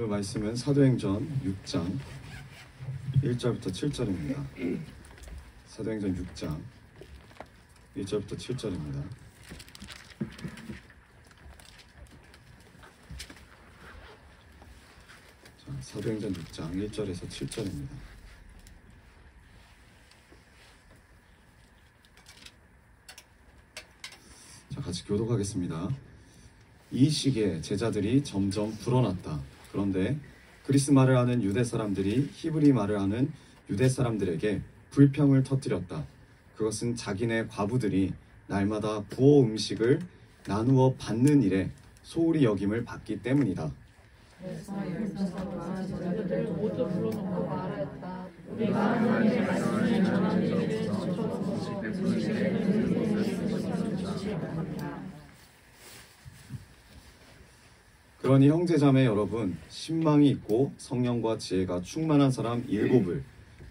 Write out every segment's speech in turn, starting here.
오늘 말씀은 사도행전 6장 1절부터 7절입니다. 사도행전 6장 1절부터 7절입니다. 자, 사도행전 6장 1절에서 7절입니다. 자, 같이 교독하겠습니다. 이 시기에 제자들이 점점 불어났다. 그런데 그리스 말을 하는 유대 사람들이 히브리 말을 하는 유대 사람들에게 불평을 터뜨렸다. 그것은 자기네 과부들이 날마다 부호 음식을 나누어 받는 일에 소홀히 여김을 받기 때문이다. 그래서 열두사도가 제자들을 모두 불러놓고 말하였다. 우리가 하나님의 말씀을 전하는 일을 멈춰서 음식을 드리고 있으면 좋지 않습니다. 그러니 형제자매 여러분, 신망이 있고 성령과 지혜가 충만한 사람 7을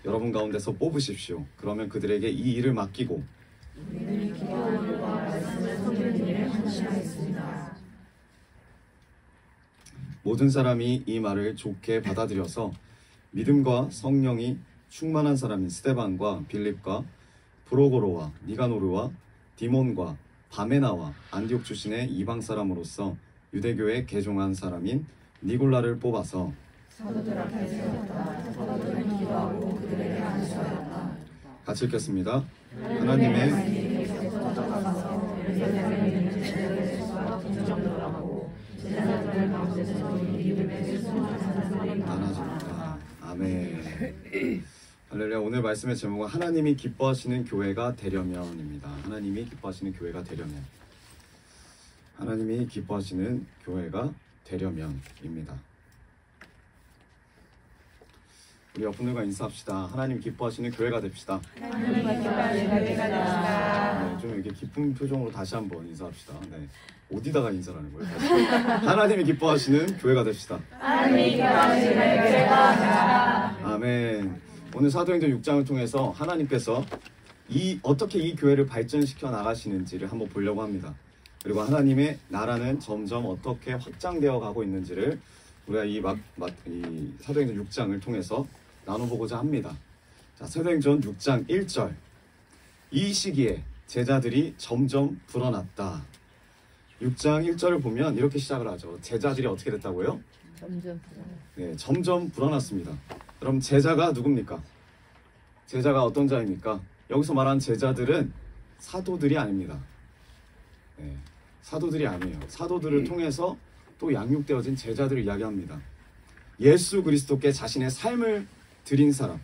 여러분 가운데서 뽑으십시오. 그러면 그들에게 이 일을 맡기고 우리는 기도하는 일과 말씀을 섞는 일에 한심하였습니다. 모든 사람이 이 말을 좋게 받아들여서 믿음과 성령이 충만한 사람인 스데반과 빌립과 브로고로와 니가노르와 디몬과 바메나와 안디옥 출신의 이방 사람으로서 유대교에 개종한 사람인 니골라를 뽑아서 사도들 앞에 세웠다. 사도들은 기도하고 그들에게 안수하였다. 같이 읽겠습니다. 하나님의 나눠줍니다. 아멘. 할렐루야. 오늘 말씀의 제목은 하나님이 기뻐하시는 교회가 되려면입니다. 하나님이 기뻐하시는 교회가 되려면. 하나님이 기뻐하시는 교회가 되려면입니다. 우리 옆분들과 인사합시다. 하나님 기뻐하시는 교회가 됩시다. 하나님 기뻐하시는 교회가 됩시다. 네, 좀 이렇게 기쁜 표정으로 다시 한번 인사합시다. 네. 어디다가 인사를 하는 거예요? 다시. 하나님이 기뻐하시는 교회가 됩시다. 하나님 기뻐하시는 교회가 됩시다. 아멘. 오늘 사도행전 6장을 통해서 하나님께서 어떻게 이 교회를 발전시켜 나가시는지를 한번 보려고 합니다. 그리고 하나님의 나라는 점점 어떻게 확장되어 가고 있는지를 우리가 이 사도행전 6장을 통해서 나눠보고자 합니다. 자, 사도행전 6장 1절. 이 시기에 제자들이 점점 불어났다. 6장 1절을 보면 이렇게 시작을 하죠. 제자들이 어떻게 됐다고요? 네, 점점 불어났습니다. 그럼 제자가 누굽니까? 제자가 어떤 자입니까? 여기서 말하는 제자들은 사도들이 아닙니다. 네, 사도들이 아니에요. 사도들을 통해서 또 양육되어진 제자들을 이야기합니다. 예수 그리스도께 자신의 삶을 드린 사람,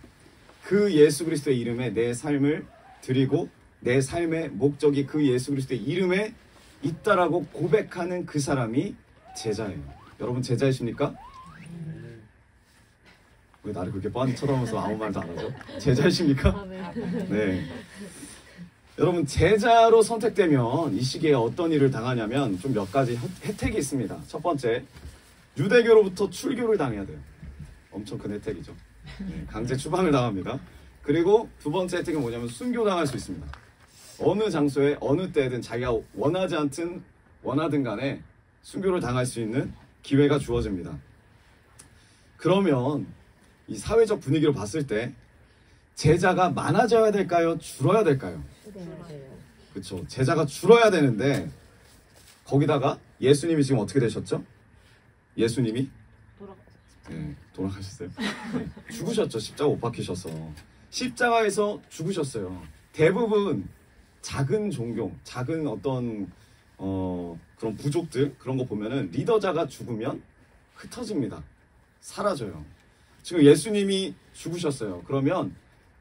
그 예수 그리스도의 이름에 내 삶을 드리고 내 삶의 목적이 그 예수 그리스도의 이름에 있다라고 고백하는 그 사람이 제자예요. 여러분 제자이십니까? 왜 나를 그렇게 뻔히 쳐다보면서 아무 말도 안 하죠? 제자이십니까? 네. 여러분 제자로 선택되면 이 시기에 어떤 일을 당하냐면 좀 몇 가지 혜택이 있습니다. 첫 번째, 유대교로부터 출교를 당해야 돼요. 엄청 큰 혜택이죠. 네, 강제 추방을 당합니다. 그리고 두 번째 혜택은 뭐냐면 순교당할 수 있습니다. 어느 장소에 어느 때든 자기가 원하든 간에 순교를 당할 수 있는 기회가 주어집니다. 그러면 이 사회적 분위기로 봤을 때 제자가 많아져야 될까요? 줄어야 될까요? 그렇죠. 제자가 줄어야 되는데 거기다가 예수님이 지금 어떻게 되셨죠? 예수님이 돌아가셨어요. 네, 죽으셨죠. 십자가 못 박히셔서 십자가에서 죽으셨어요. 대부분 작은 종교, 작은 어떤 그런 부족들 그런 거 보면은 리더자가 죽으면 흩어집니다. 사라져요. 지금 예수님이 죽으셨어요. 그러면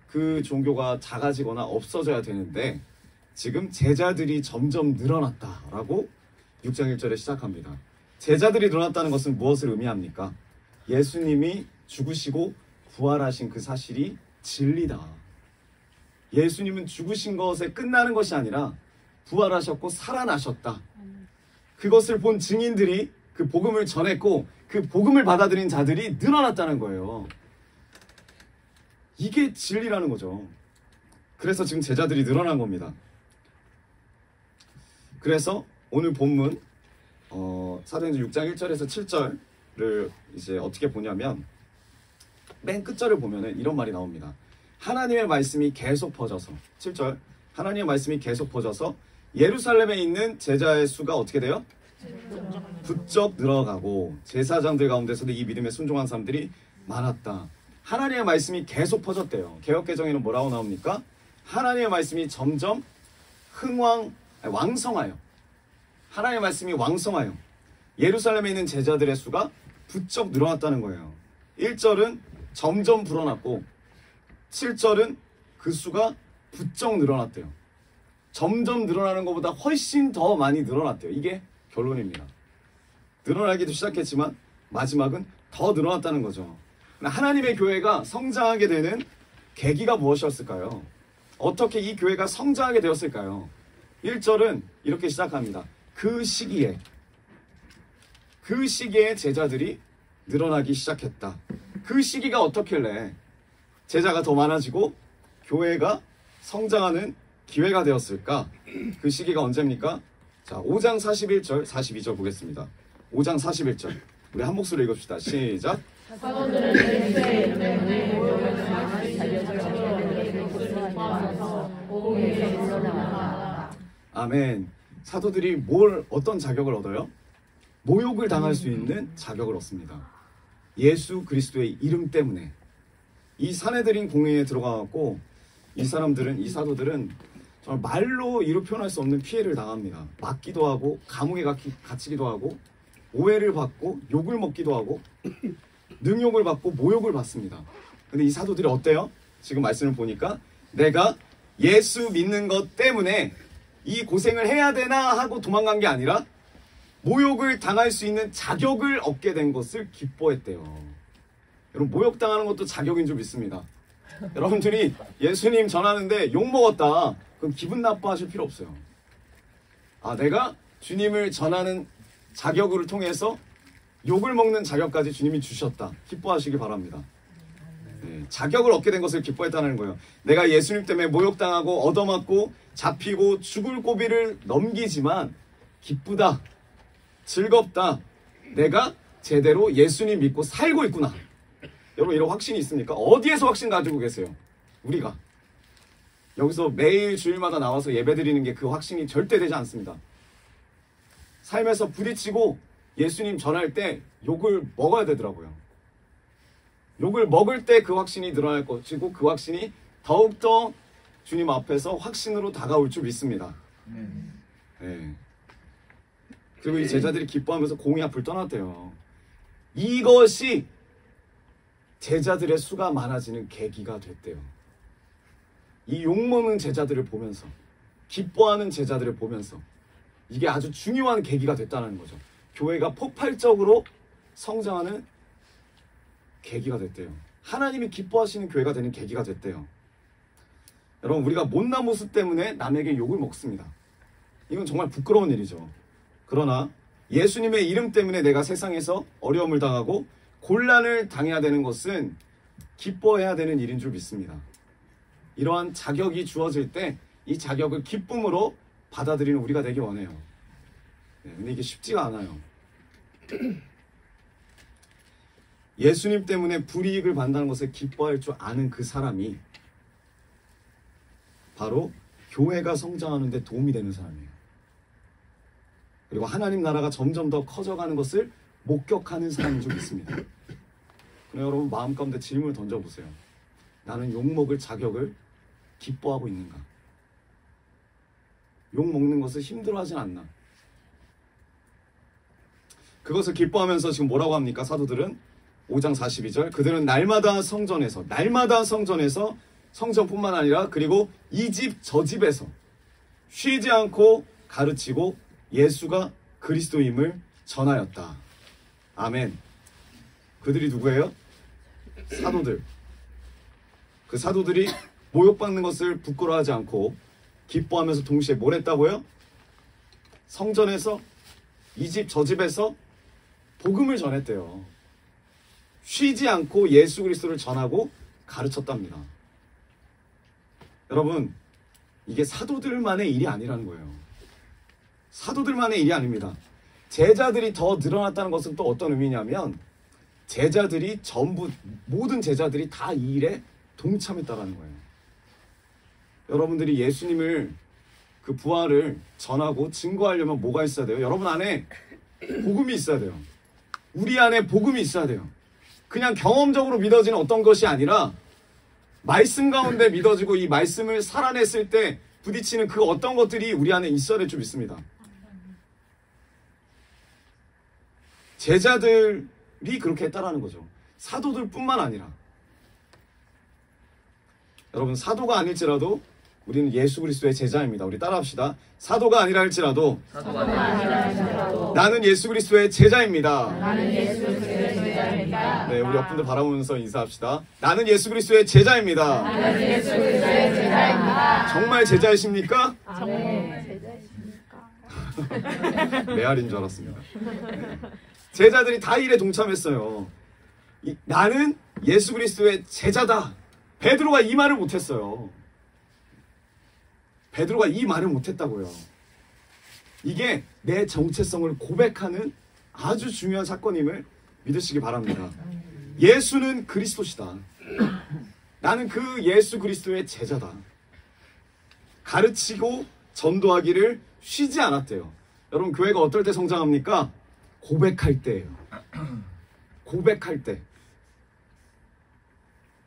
그 종교가 작아지거나 없어져야 되는데 지금 제자들이 점점 늘어났다라고 6장 1절에 시작합니다. 제자들이 늘어났다는 것은 무엇을 의미합니까? 예수님이 죽으시고 부활하신 그 사실이 진리다. 예수님은 죽으신 것에 끝나는 것이 아니라 부활하셨고 살아나셨다. 그것을 본 증인들이 그 복음을 전했고 그 복음을 받아들인 자들이 늘어났다는 거예요. 이게 진리라는 거죠. 그래서 지금 제자들이 늘어난 겁니다. 그래서 오늘 본문 사도행전 6장 1절에서 7절 이제 어떻게 보냐면 맨 끝절을 보면은 이런 말이 나옵니다. 하나님의 말씀이 계속 퍼져서 7절 하나님의 말씀이 계속 퍼져서 예루살렘에 있는 제자의 수가 어떻게 돼요? 부쩍 늘어가고 제사장들 가운데서도 이 믿음에 순종한 사람들이 많았다. 하나님의 말씀이 계속 퍼졌대요. 개역개정에는 뭐라고 나옵니까? 하나님의 말씀이 점점 왕성하여 하나님의 말씀이 왕성하여 예루살렘에 있는 제자들의 수가 부쩍 늘어났다는 거예요. 1절은 점점 불어났고 7절은 그 수가 부쩍 늘어났대요. 점점 늘어나는 것보다 훨씬 더 많이 늘어났대요. 이게 결론입니다. 늘어나기도 시작했지만 마지막은 더 늘어났다는 거죠. 하나님의 교회가 성장하게 되는 계기가 무엇이었을까요? 어떻게 이 교회가 성장하게 되었을까요? 1절은 이렇게 시작합니다. 그 시기에 제자들이 늘어나기 시작했다. 그 시기가 어떻길래 제자가 더 많아지고 교회가 성장하는 기회가 되었을까? 그 시기가 언제입니까? 자, 5장 41절, 42절 보겠습니다. 5장 41절. 우리 한 목소리로 읽읍시다. 시작. 사도들은 그리스도의 때문에 모여서 복음에 물러나라. 아멘. 사도들이 어떤 자격을 얻어요? 모욕을 당할 수 있는 자격을 얻습니다. 예수 그리스도의 이름 때문에. 이 사내들인 공회에 들어가고 이 사도들은 정말 말로 이루 표현할 수 없는 피해를 당합니다. 맞기도 하고 감옥에 갇히기도 하고 오해를 받고 욕을 먹기도 하고 능욕을 받고 모욕을 받습니다. 근데 이 사도들이 어때요? 지금 말씀을 보니까 내가 예수 믿는 것 때문에 이 고생을 해야 되나 하고 도망간 게 아니라 모욕을 당할 수 있는 자격을 얻게 된 것을 기뻐했대요. 여러분, 모욕당하는 것도 자격인 줄 믿습니다. 여러분들이 예수님 전하는데 욕먹었다. 그럼 기분 나빠하실 필요 없어요. 내가 주님을 전하는 자격을 통해서 욕을 먹는 자격까지 주님이 주셨다. 기뻐하시기 바랍니다. 네, 자격을 얻게 된 것을 기뻐했다는 거예요. 내가 예수님 때문에 모욕당하고 얻어맞고 잡히고 죽을 고비를 넘기지만 기쁘다. 즐겁다. 내가 제대로 예수님 믿고 살고 있구나. 여러분, 이런 확신이 있습니까? 어디에서 확신 가지고 계세요? 우리가. 여기서 매일 주일마다 나와서 예배드리는 게 그 확신이 절대 되지 않습니다. 삶에서 부딪히고 예수님 전할 때 욕을 먹어야 되더라고요. 욕을 먹을 때 그 확신이 늘어날 것이고 그 확신이 더욱더 주님 앞에서 확신으로 다가올 줄 믿습니다. 네. 그리고 이 제자들이 기뻐하면서 공의 앞을 떠났대요. 이것이 제자들의 수가 많아지는 계기가 됐대요. 이 욕먹는 제자들을 보면서, 기뻐하는 제자들을 보면서 이게 아주 중요한 계기가 됐다는 거죠. 교회가 폭발적으로 성장하는 계기가 됐대요. 하나님이 기뻐하시는 교회가 되는 계기가 됐대요. 여러분, 우리가 못난 모습 때문에 남에게 욕을 먹습니다. 이건 정말 부끄러운 일이죠. 그러나 예수님의 이름 때문에 내가 세상에서 어려움을 당하고 곤란을 당해야 되는 것은 기뻐해야 되는 일인 줄 믿습니다. 이러한 자격이 주어질 때 이 자격을 기쁨으로 받아들이는 우리가 되기 원해요. 네, 근데 이게 쉽지가 않아요. 예수님 때문에 불이익을 받는다는 것을 기뻐할 줄 아는 그 사람이 바로 교회가 성장하는 데 도움이 되는 사람이에요. 그리고 하나님 나라가 점점 더 커져가는 것을 목격하는 사람인 줄 믿습니다. 그럼 여러분, 마음 가운데 질문을 던져보세요. 나는 욕먹을 자격을 기뻐하고 있는가? 욕먹는 것을 힘들어하진 않나? 그것을 기뻐하면서 지금 뭐라고 합니까? 사도들은 5장 42절, 그들은 날마다 성전에서 성전뿐만 아니라 그리고 이 집 저 집에서 쉬지 않고 가르치고 예수가 그리스도임을 전하였다. 아멘. 그들이 누구예요? 사도들. 그 사도들이 모욕받는 것을 부끄러워하지 않고 기뻐하면서 동시에 뭘 했다고요? 성전에서 이 집 저 집에서 복음을 전했대요. 쉬지 않고 예수 그리스도를 전하고 가르쳤답니다. 여러분, 이게 사도들만의 일이 아니라는 거예요. 사도들만의 일이 아닙니다. 제자들이 더 늘어났다는 것은 또 어떤 의미냐면 제자들이 전부 모든 제자들이 다 이 일에 동참했다라는 거예요. 여러분들이 예수님을 그 부활을 전하고 증거하려면 뭐가 있어야 돼요? 여러분 안에 복음이 있어야 돼요. 우리 안에 복음이 있어야 돼요. 그냥 경험적으로 믿어지는 어떤 것이 아니라 말씀 가운데 믿어지고 이 말씀을 살아냈을 때 부딪히는 그 어떤 것들이 우리 안에 있어야 될 줄 믿습니다. 제자들이 그렇게 했다라는 거죠. 사도들뿐만 아니라. 여러분 사도가 아닐지라도 우리는 예수 그리스도의 제자입니다. 우리 따라합시다. 사도가 아니라 할지라도 나는 예수 그리스도의 제자입니다. 네, 우리 옆분들 바라보면서 인사합시다. 나는 예수 그리스도의 제자입니다. 정말 제자이십니까? 정말 제자이십니까? 메아리인 줄 알았습니다. 네. 제자들이 다 일에 동참했어요. 나는 예수 그리스도의 제자다. 베드로가 이 말을 못했어요. 베드로가 이 말을 못했다고요. 이게 내 정체성을 고백하는 아주 중요한 사건임을 믿으시기 바랍니다. 예수는 그리스도시다. 나는 그 예수 그리스도의 제자다. 가르치고 전도하기를 쉬지 않았대요. 여러분 교회가 어떨 때 성장합니까? 고백할 때예요. 고백할 때.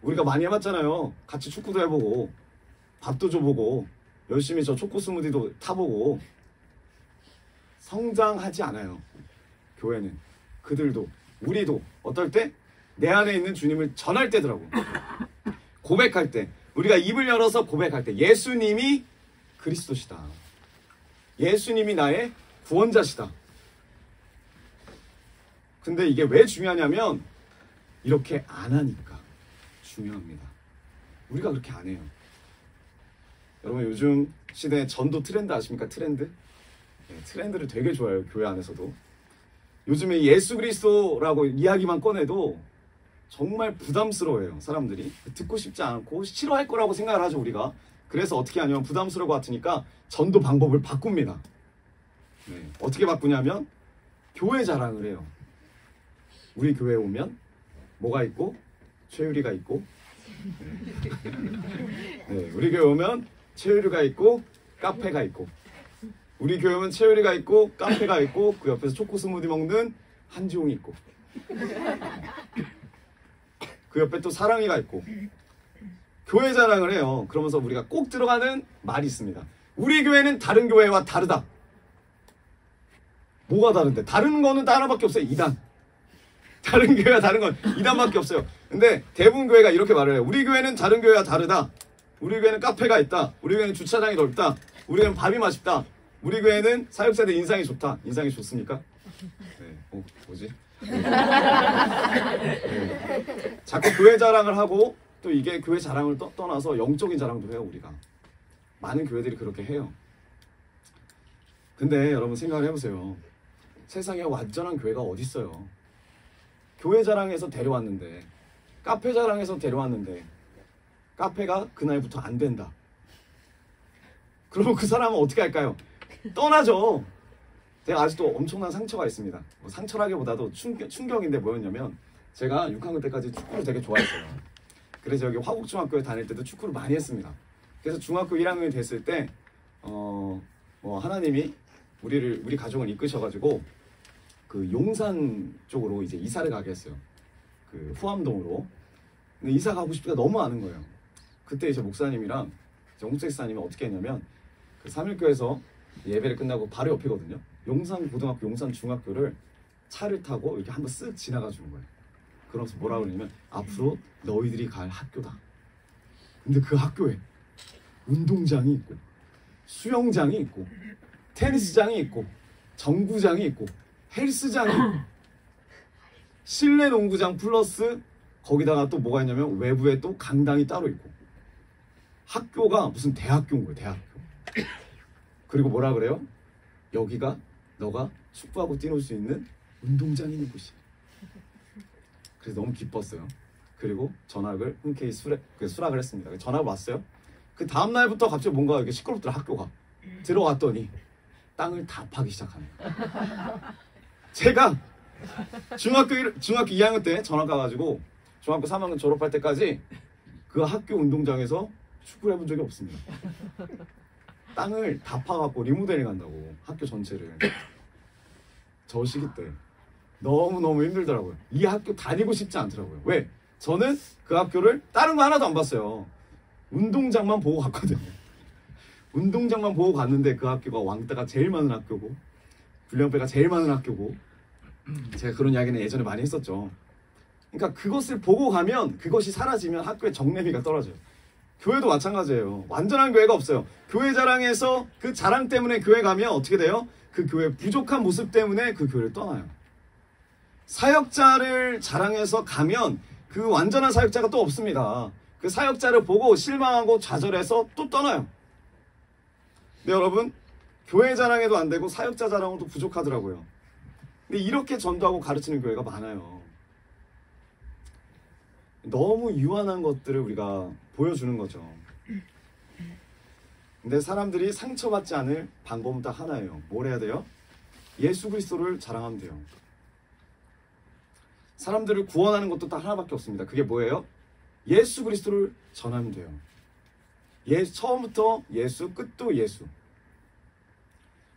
우리가 많이 해봤잖아요. 같이 축구도 해보고 밥도 줘보고 열심히 저 초코 스무디도 타보고. 성장하지 않아요. 교회는. 그들도 우리도 어떨 때? 내 안에 있는 주님을 전할 때더라고. 고백할 때. 우리가 입을 열어서 고백할 때 예수님이 그리스도시다. 예수님이 나의 구원자시다. 근데 이게 왜 중요하냐면 이렇게 안 하니까 중요합니다. 우리가 그렇게 안 해요. 여러분 요즘 시대에 전도 트렌드 아십니까? 트렌드? 네, 트렌드를 되게 좋아해요. 교회 안에서도. 요즘에 예수 그리스도라고 이야기만 꺼내도 정말 부담스러워해요. 사람들이. 듣고 싶지 않고 싫어할 거라고 생각을 하죠. 우리가. 그래서 어떻게 하냐면 부담스러울 것 같으니까 전도 방법을 바꿉니다. 네, 어떻게 바꾸냐면 교회 자랑을 해요. 우리 교회에 오면 뭐가 있고 최유리가 있고 네, 우리 교회 오면 최유리가 있고 카페가 있고 우리 교회 오면 최유리가 있고 카페가 있고 그 옆에서 초코 스무디 먹는 한지용이 있고 그 옆에 또 사랑이가 있고 교회 자랑을 해요. 그러면서 우리가 꼭 들어가는 말이 있습니다. 우리 교회는 다른 교회와 다르다. 뭐가 다른데? 다른 거는 딱 하나밖에 없어요. 이단. 다른 교회와 다른 건 이단밖에 없어요. 근데 대부분 교회가 이렇게 말을 해요. 우리 교회는 다른 교회와 다르다. 우리 교회는 카페가 있다. 우리 교회는 주차장이 넓다. 우리 교회는 밥이 맛있다. 우리 교회는 사역자들 인상이 좋다. 인상이 좋습니까? 네. 뭐지? 네. 자꾸 교회 자랑을 하고 또 이게 교회 자랑을 떠나서 영적인 자랑도 해요. 우리가. 많은 교회들이 그렇게 해요. 근데 여러분 생각을 해보세요. 세상에 완전한 교회가 어디 있어요? 교회 자랑에서 데려왔는데 카페 자랑에서 데려왔는데 카페가 그날부터 안 된다. 그러면 그 사람은 어떻게 할까요? 떠나죠. 제가 아직도 엄청난 상처가 있습니다. 뭐 상처라기보다도 충격인데 뭐였냐면 제가 6학년 때까지 축구를 되게 좋아했어요. 그래서 여기 화곡중학교에 다닐 때도 축구를 많이 했습니다. 그래서 중학교 1학년이 됐을 때 하나님이 우리 가족을 이끄셔가지고 그 용산 쪽으로 이제 이사를 가게 했어요. 그 후암동으로. 근데 이사 가고 싶지가 너무 많은 거예요. 그때 이제 목사님이랑 홍sek사님이 어떻게 했냐면 그 삼일교에서 예배를 끝나고 바로 옆이거든요. 용산 고등학교, 용산 중학교를 차를 타고 이렇게 한번 쓱 지나가 주는 거예요. 그러면서 뭐라 그러냐면 앞으로 너희들이 갈 학교다. 근데 그 학교에 운동장이 있고 수영장이 있고 테니스장이 있고 정구장이 있고 헬스장이 있고 실내 농구장 플러스 거기다가 또 뭐가 있냐면 외부에 또 강당이 따로 있고 학교가 무슨 대학교인 거예요. 대학교. 그리고 뭐라 그래요? 여기가 너가 축구하고 뛰놀 수 있는 운동장이 있는 곳이야. 그래서 너무 기뻤어요. 그리고 전학을 흔쾌히 수락을 했습니다. 전학을 왔어요. 그 다음날부터 갑자기 뭔가 이렇게 시끄럽더라 학교가. 들어왔더니 땅을 다 파기 시작하는 거예요. 제가 중학교 2학년 때 전학 가가지고 중학교 3학년 졸업할 때까지 그 학교 운동장에서 축구를 해본 적이 없습니다. 땅을 다 파갖고 리모델링 한다고 학교 전체를. 저 시기 때 너무너무 힘들더라고요. 이 학교 다니고 싶지 않더라고요. 왜? 저는 그 학교를 다른 거 하나도 안 봤어요. 운동장만 보고 갔거든요. 운동장만 보고 갔는데 그 학교가 왕따가 제일 많은 학교고 불량배가 제일 많은 학교고, 제가 그런 이야기는 예전에 많이 했었죠. 그러니까 그것을 보고 가면, 그것이 사라지면 학교의 정내미가 떨어져요. 교회도 마찬가지예요. 완전한 교회가 없어요. 교회 자랑에서 그 자랑 때문에 교회 가면 어떻게 돼요? 그 교회 부족한 모습 때문에 그 교회를 떠나요. 사역자를 자랑해서 가면 그 완전한 사역자가 또 없습니다. 그 사역자를 보고 실망하고 좌절해서 또 떠나요. 근데 여러분, 교회 자랑해도 안 되고 사역자 자랑은 또 부족하더라고요. 근데 이렇게 전도하고 가르치는 교회가 많아요. 너무 유한한 것들을 우리가 보여주는 거죠. 근데 사람들이 상처받지 않을 방법은 딱 하나예요. 뭘 해야 돼요? 예수 그리스도를 자랑하면 돼요. 사람들을 구원하는 것도 딱 하나밖에 없습니다. 그게 뭐예요? 예수 그리스도를 전하면 돼요. 처음부터 예수, 끝도 예수.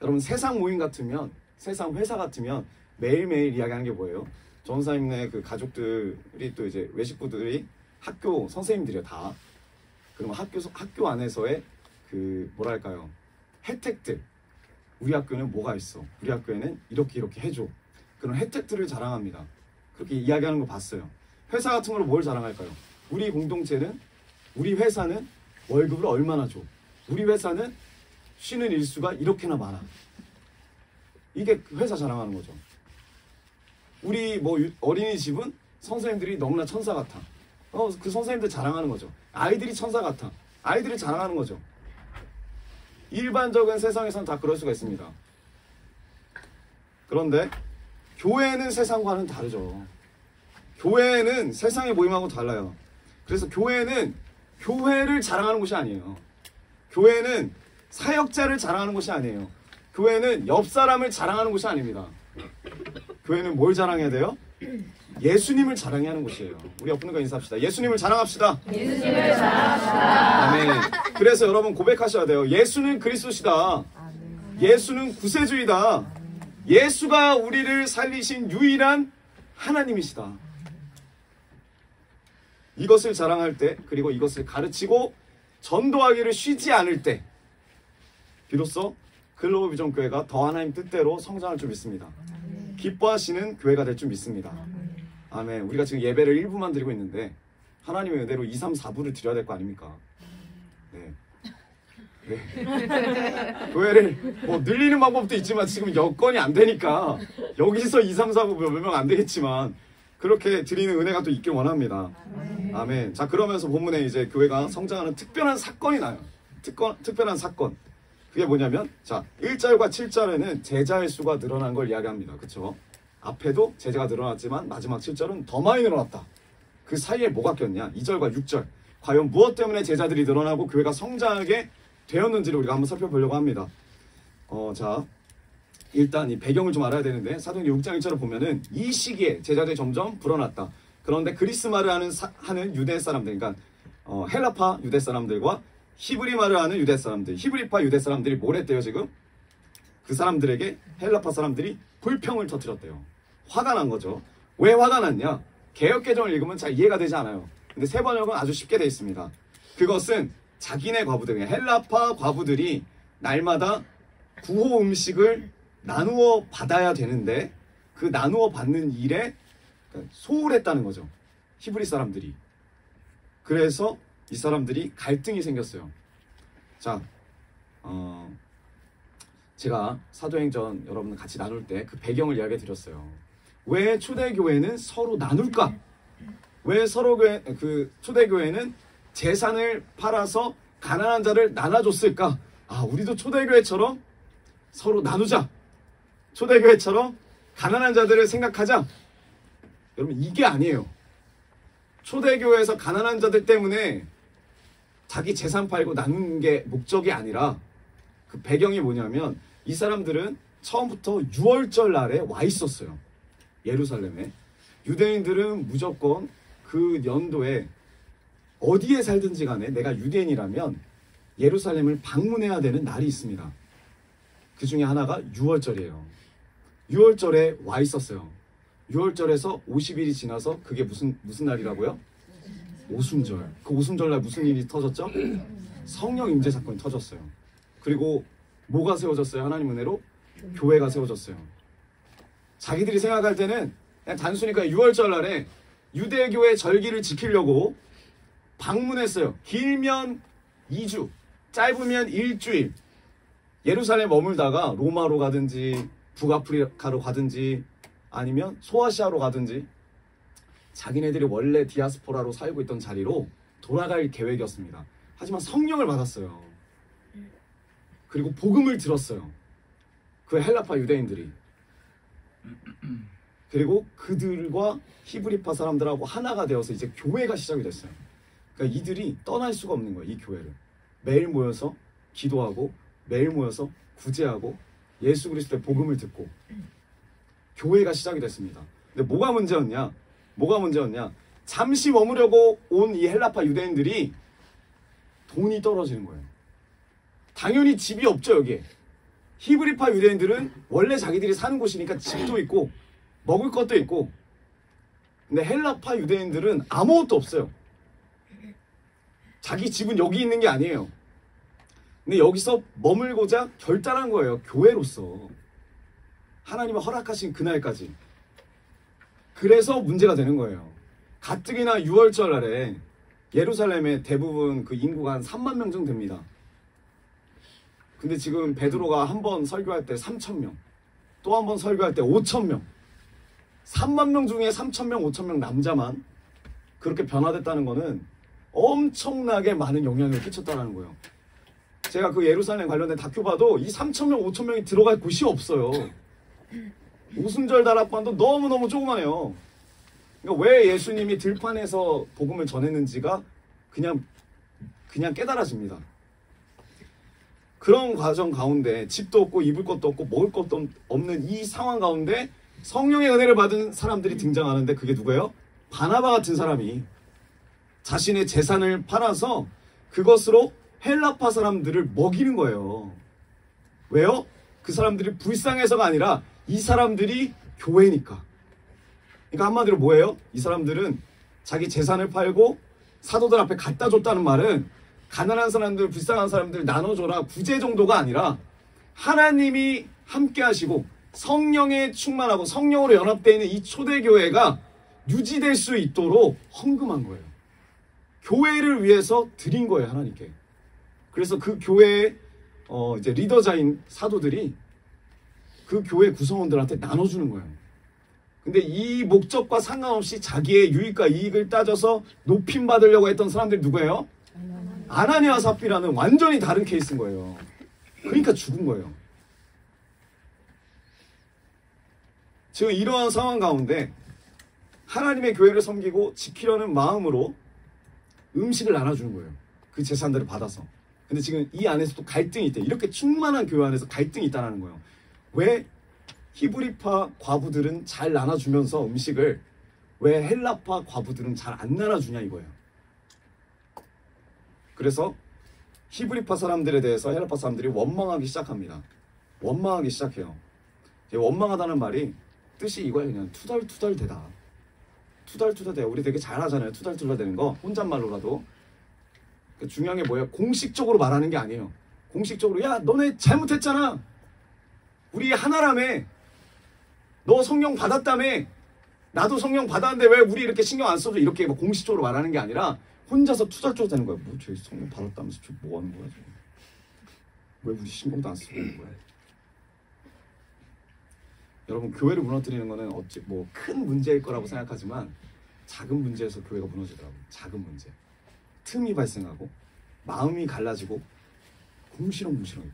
여러분, 세상 모임 같으면, 세상 회사 같으면 매일매일 이야기하는 게 뭐예요? 전사님네 그 가족들이 또 이제 외식부들이 학교 선생님들이요, 다. 그러면 학교 안에서의 그 뭐랄까요? 혜택들. 우리 학교는 뭐가 있어? 우리 학교에는 이렇게 해줘. 그런 혜택들을 자랑합니다. 그렇게 이야기하는 거 봤어요. 회사 같은 걸로 뭘 자랑할까요? 우리 공동체는, 우리 회사는 월급을 얼마나 줘? 우리 회사는 쉬는 일수가 이렇게나 많아. 이게 회사 자랑하는 거죠. 우리 뭐 어린이집은 선생님들이 너무나 천사 같아. 그 선생님들 자랑하는 거죠. 아이들이 천사 같아. 아이들이 자랑하는 거죠. 일반적인 세상에서는 다 그럴 수가 있습니다. 그런데 교회는 세상과는 다르죠. 교회는 세상의 모임하고 달라요. 그래서 교회는 교회를 자랑하는 곳이 아니에요. 교회는 사역자를 자랑하는 곳이 아니에요. 교회는 옆 사람을 자랑하는 곳이 아닙니다. 교회는 뭘 자랑해야 돼요? 예수님을 자랑해야 하는 곳이에요. 우리 옆 분과 인사합시다. 예수님을 자랑합시다. 예수님을 자랑합시다. 아멘. 그래서 여러분 고백하셔야 돼요. 예수는 그리스도시다. 예수는 구세주이다. 예수가 우리를 살리신 유일한 하나님이시다. 이것을 자랑할 때, 그리고 이것을 가르치고 전도하기를 쉬지 않을 때, 비로소 글로벌 비전 교회가 더 하나님 뜻대로 성장할 줄 믿습니다. 기뻐하시는 교회가 될 줄 믿습니다. 아멘. 우리가 지금 예배를 1부만 드리고 있는데 하나님의 은혜로 2, 3, 4부를 드려야 될 거 아닙니까? 네. 교회를 뭐 늘리는 방법도 있지만 지금 여건이 안 되니까 여기서 2, 3, 4부 몇 명 안 되겠지만 그렇게 드리는 은혜가 또 있길 원합니다. 아멘. 자, 그러면서 본문에 이제 교회가 성장하는 특별한 사건이 나요. 특별한 사건. 그게 뭐냐면, 자, 1절과 7절에는 제자의 수가 늘어난 걸 이야기합니다. 그쵸? 앞에도 제자가 늘어났지만 마지막 7절은 더 많이 늘어났다. 그 사이에 뭐가 꼈냐? 2절과 6절. 과연 무엇 때문에 제자들이 늘어나고 교회가 성장하게 되었는지를 우리가 한번 살펴보려고 합니다. 자, 일단 이 배경을 좀 알아야 되는데, 사도행전 6장 1절을 보면은 이 시기에 제자들이 점점 불어났다. 그런데 그리스말을 하는 유대 사람들, 그러니까 헬라파 유대 사람들과 히브리말을 하는 유대 사람들, 히브리파 유대 사람들이 뭘 했대요 지금? 그 사람들에게 헬라파 사람들이 불평을 터뜨렸대요. 화가 난 거죠. 왜 화가 났냐? 개역개정을 읽으면 잘 이해가 되지 않아요. 근데 세번역은 아주 쉽게 되어 있습니다. 그것은 자기네 과부들, 헬라파 과부들이 날마다 구호 음식을 나누어 받아야 되는데 그 나누어 받는 일에 소홀했다는 거죠. 히브리 사람들이. 그래서 이 사람들이 갈등이 생겼어요. 자, 제가 사도행전 여러분 같이 나눌 때 그 배경을 이야기해 드렸어요. 왜 초대교회는 서로 나눌까? 왜 초대교회는 재산을 팔아서 가난한 자를 나눠줬을까? 아, 우리도 초대교회처럼 서로 나누자. 초대교회처럼 가난한 자들을 생각하자. 여러분, 이게 아니에요. 초대교회에서 가난한 자들 때문에 자기 재산 팔고 나누는 게 목적이 아니라 그 배경이 뭐냐면 이 사람들은 처음부터 유월절 날에 와 있었어요. 예루살렘에. 유대인들은 무조건 그 연도에 어디에 살든지 간에 내가 유대인이라면 예루살렘을 방문해야 되는 날이 있습니다. 그 중에 하나가 유월절이에요. 유월절에 와 있었어요. 유월절에서 50일이 지나서 그게 무슨 날이라고요? 오순절. 그 오순절날 무슨 일이 터졌죠? 성령 임재 사건이 터졌어요. 그리고 뭐가 세워졌어요? 하나님 은혜로? 교회가 세워졌어요. 자기들이 생각할 때는 그냥 단순히 그 유월절 날에 유대교의 절기를 지키려고 방문했어요. 길면 2주, 짧으면 일주일 예루살렘에 머물다가 로마로 가든지 북아프리카로 가든지 아니면 소아시아로 가든지 자기네들이 원래 디아스포라로 살고 있던 자리로 돌아갈 계획이었습니다. 하지만 성령을 받았어요. 그리고 복음을 들었어요. 그 헬라파 유대인들이. 그리고 그들과 히브리파 사람들하고 하나가 되어서 이제 교회가 시작이 됐어요. 그러니까 이들이 떠날 수가 없는 거예요. 이 교회를. 매일 모여서 기도하고 매일 모여서 구제하고 예수 그리스도의 복음을 듣고 교회가 시작이 됐습니다. 근데 뭐가 문제였냐? 잠시 머무려고 온 이 헬라파 유대인들이 돈이 떨어지는 거예요. 당연히 집이 없죠, 여기에. 히브리파 유대인들은 원래 자기들이 사는 곳이니까 집도 있고 먹을 것도 있고. 근데 헬라파 유대인들은 아무것도 없어요. 자기 집은 여기 있는 게 아니에요. 근데 여기서 머물고자 결단한 거예요. 교회로서. 하나님이 허락하신 그날까지. 그래서 문제가 되는 거예요. 가뜩이나 유월절 날에 예루살렘의 대부분 그 인구가 한 3만 명 정도 됩니다. 근데 지금 베드로가 한 번 설교할 때 3,000명, 또 한 번 설교할 때 5,000명, 3만 명 중에 3,000명, 5,000명 남자만 그렇게 변화됐다는 거는 엄청나게 많은 영향을 끼쳤다는 거예요. 제가 그 예루살렘 관련된 다큐 봐도 이 3,000명, 5,000명이 들어갈 곳이 없어요. 오순절 다락방도 너무너무 조그마해요. 그러니까 왜 예수님이 들판에서 복음을 전했는지가 그냥 깨달아집니다. 그런 과정 가운데 집도 없고 입을 것도 없고 먹을 것도 없는 이 상황 가운데 성령의 은혜를 받은 사람들이 등장하는데 그게 누구예요? 바나바 같은 사람이 자신의 재산을 팔아서 그것으로 헬라파 사람들을 먹이는 거예요. 왜요? 그 사람들이 불쌍해서가 아니라 이 사람들이 교회니까. 그러니까 한마디로 뭐예요? 이 사람들은 자기 재산을 팔고 사도들 앞에 갖다 줬다는 말은 가난한 사람들, 불쌍한 사람들 나눠줘라 구제 정도가 아니라 하나님이 함께 하시고 성령에 충만하고 성령으로 연합되어 있는 이 초대교회가 유지될 수 있도록 헌금한 거예요. 교회를 위해서 드린 거예요, 하나님께. 그래서 그 교회의 이제 리더자인 사도들이 그 교회 구성원들한테 나눠주는 거예요. 근데 이 목적과 상관없이 자기의 유익과 이익을 따져서 높임 받으려고 했던 사람들이 누구예요? 아나니아와 삽비라는 완전히 다른 케이스인 거예요. 그러니까 죽은 거예요. 지금 이러한 상황 가운데 하나님의 교회를 섬기고 지키려는 마음으로 음식을 나눠주는 거예요. 그 재산들을 받아서. 근데 지금 이 안에서도 갈등이 있대. 이렇게 충만한 교회 안에서 갈등이 있다는 거예요. 왜 히브리파 과부들은 잘 나눠주면서 음식을 왜 헬라파 과부들은 잘 안 나눠주냐 이거예요. 그래서 히브리파 사람들에 대해서 헬라파 사람들이 원망하기 시작합니다. 원망하기 시작해요. 원망하다는 말이 뜻이 이거예요. 그냥 투덜투덜대다. 투덜투덜대. 우리 되게 잘하잖아요. 투덜투덜대는 거. 혼잣말로라도. 중요한 게 뭐예요? 공식적으로 말하는 게 아니에요. 공식적으로 야 너네 잘못했잖아. 우리 하나라며. 너 성령 받았다며. 나도 성령 받았는데 왜 우리 이렇게 신경 안 써줘. 이렇게 뭐 공식적으로 말하는 게 아니라 혼자서 투덜투덜 되는 거야. 뭐 저기 성령 받았다면서 저 뭐 하는 거야 지금. 왜 우리 신경도 안 쓰고 있는 거야. 여러분 교회를 무너뜨리는 거는 어찌 뭐 큰 문제일 거라고 생각하지만 작은 문제에서 교회가 무너지더라고요. 작은 문제. 틈이 발생하고 마음이 갈라지고 궁시렁궁시렁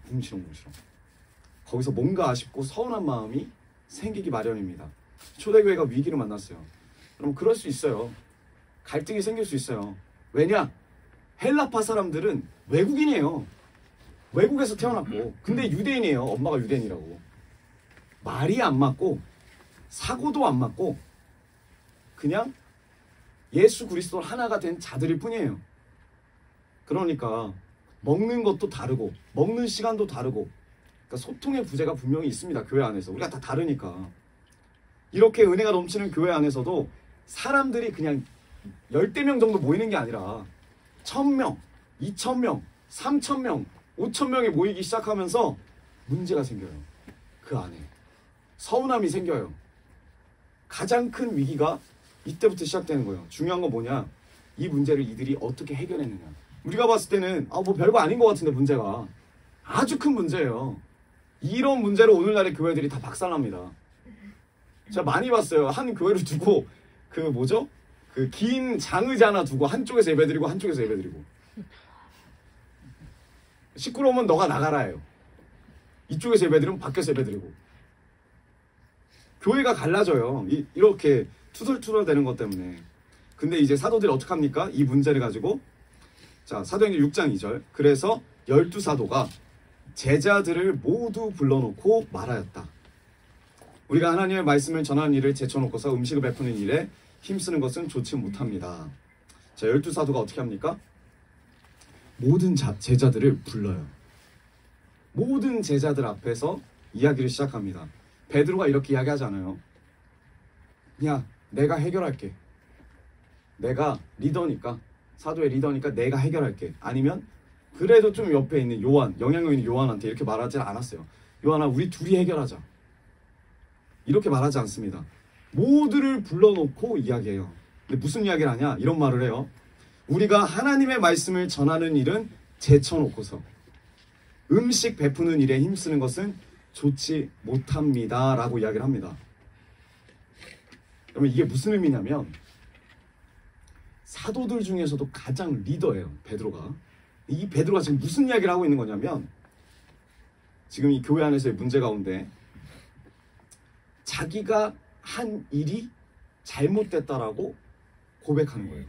거기서 뭔가 아쉽고 서운한 마음이 생기기 마련입니다. 초대교회가 위기를 만났어요. 그럼 그럴 수 있어요. 갈등이 생길 수 있어요. 왜냐? 헬라파 사람들은 외국인이에요. 외국에서 태어났고 근데 유대인이에요. 엄마가 유대인이라고. 말이 안 맞고 사고도 안 맞고 그냥 예수 그리스도 하나가 된 자들일 뿐이에요. 그러니까 먹는 것도 다르고 먹는 시간도 다르고 그러니까 소통의 부재가 분명히 있습니다. 교회 안에서 우리가 다 다르니까. 이렇게 은혜가 넘치는 교회 안에서도 사람들이 그냥 10명 정도 모이는 게 아니라 1000명, 2000명, 3000명, 5000명이 모이기 시작하면서 문제가 생겨요. 그 안에 서운함이 생겨요. 가장 큰 위기가 이때부터 시작되는 거예요. 중요한 건 뭐냐? 이 문제를 이들이 어떻게 해결했느냐. 우리가 봤을 때는 뭐 별거 아닌 것 같은데 문제가 아주 큰 문제예요. 이런 문제로 오늘날의 교회들이 다 박살납니다. 제가 많이 봤어요. 한 교회를 두고 그 긴 장의자 하나 두고 한쪽에서 예배드리고 한쪽에서 예배드리고 시끄러우면 너가 나가라예요. 이쪽에서 예배드리면 밖에서 예배드리고 교회가 갈라져요. 이렇게 투덜투덜 되는 것 때문에. 근데 이제 사도들이 어떻게 합니까? 이 문제를 가지고 자 사도행전 6장 2절 그래서 12사도가 제자들을 모두 불러놓고 말하였다. 우리가 하나님의 말씀을 전하는 일을 제쳐놓고서 음식을 베푸는 일에 힘쓰는 것은 좋지 못합니다. 자 12사도가 어떻게 합니까? 모든 제자들을 불러요. 모든 제자들 앞에서 이야기를 시작합니다. 베드로가 이렇게 이야기하잖아요. 야 내가 해결할게. 내가 리더니까 사도의 리더니까 내가 해결할게. 아니면 그래도 좀 옆에 있는 요한, 영향력 있는 요한한테 이렇게 말하지 않았어요. 요한아 우리 둘이 해결하자. 이렇게 말하지 않습니다. 모두를 불러놓고 이야기해요. 근데 무슨 이야기를 하냐? 이런 말을 해요. 우리가 하나님의 말씀을 전하는 일은 제쳐놓고서 음식 베푸는 일에 힘쓰는 것은 좋지 못합니다 라고 이야기를 합니다. 그러면 이게 무슨 의미냐면 사도들 중에서도 가장 리더예요. 베드로가. 이 베드로가 지금 무슨 이야기를 하고 있는 거냐면 지금 이 교회 안에서의 문제 가운데 자기가 한 일이 잘못됐다라고 고백하는 거예요.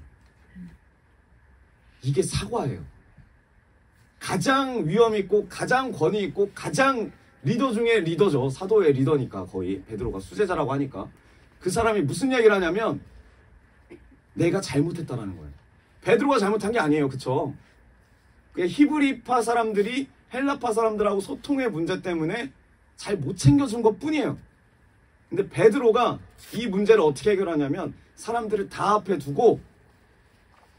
이게 사과예요. 가장 위험 있고 가장 권위 있고 가장 리더 중에 리더죠. 사도의 리더니까 거의 베드로가 수제자라고 하니까 그 사람이 무슨 이야기를 하냐면 내가 잘못했다라는 거예요. 베드로가 잘못한 게 아니에요. 그쵸? 그냥 히브리파 사람들이 헬라파 사람들하고 소통의 문제 때문에 잘 못 챙겨준 것 뿐이에요. 근데 베드로가 이 문제를 어떻게 해결하냐면 사람들을 다 앞에 두고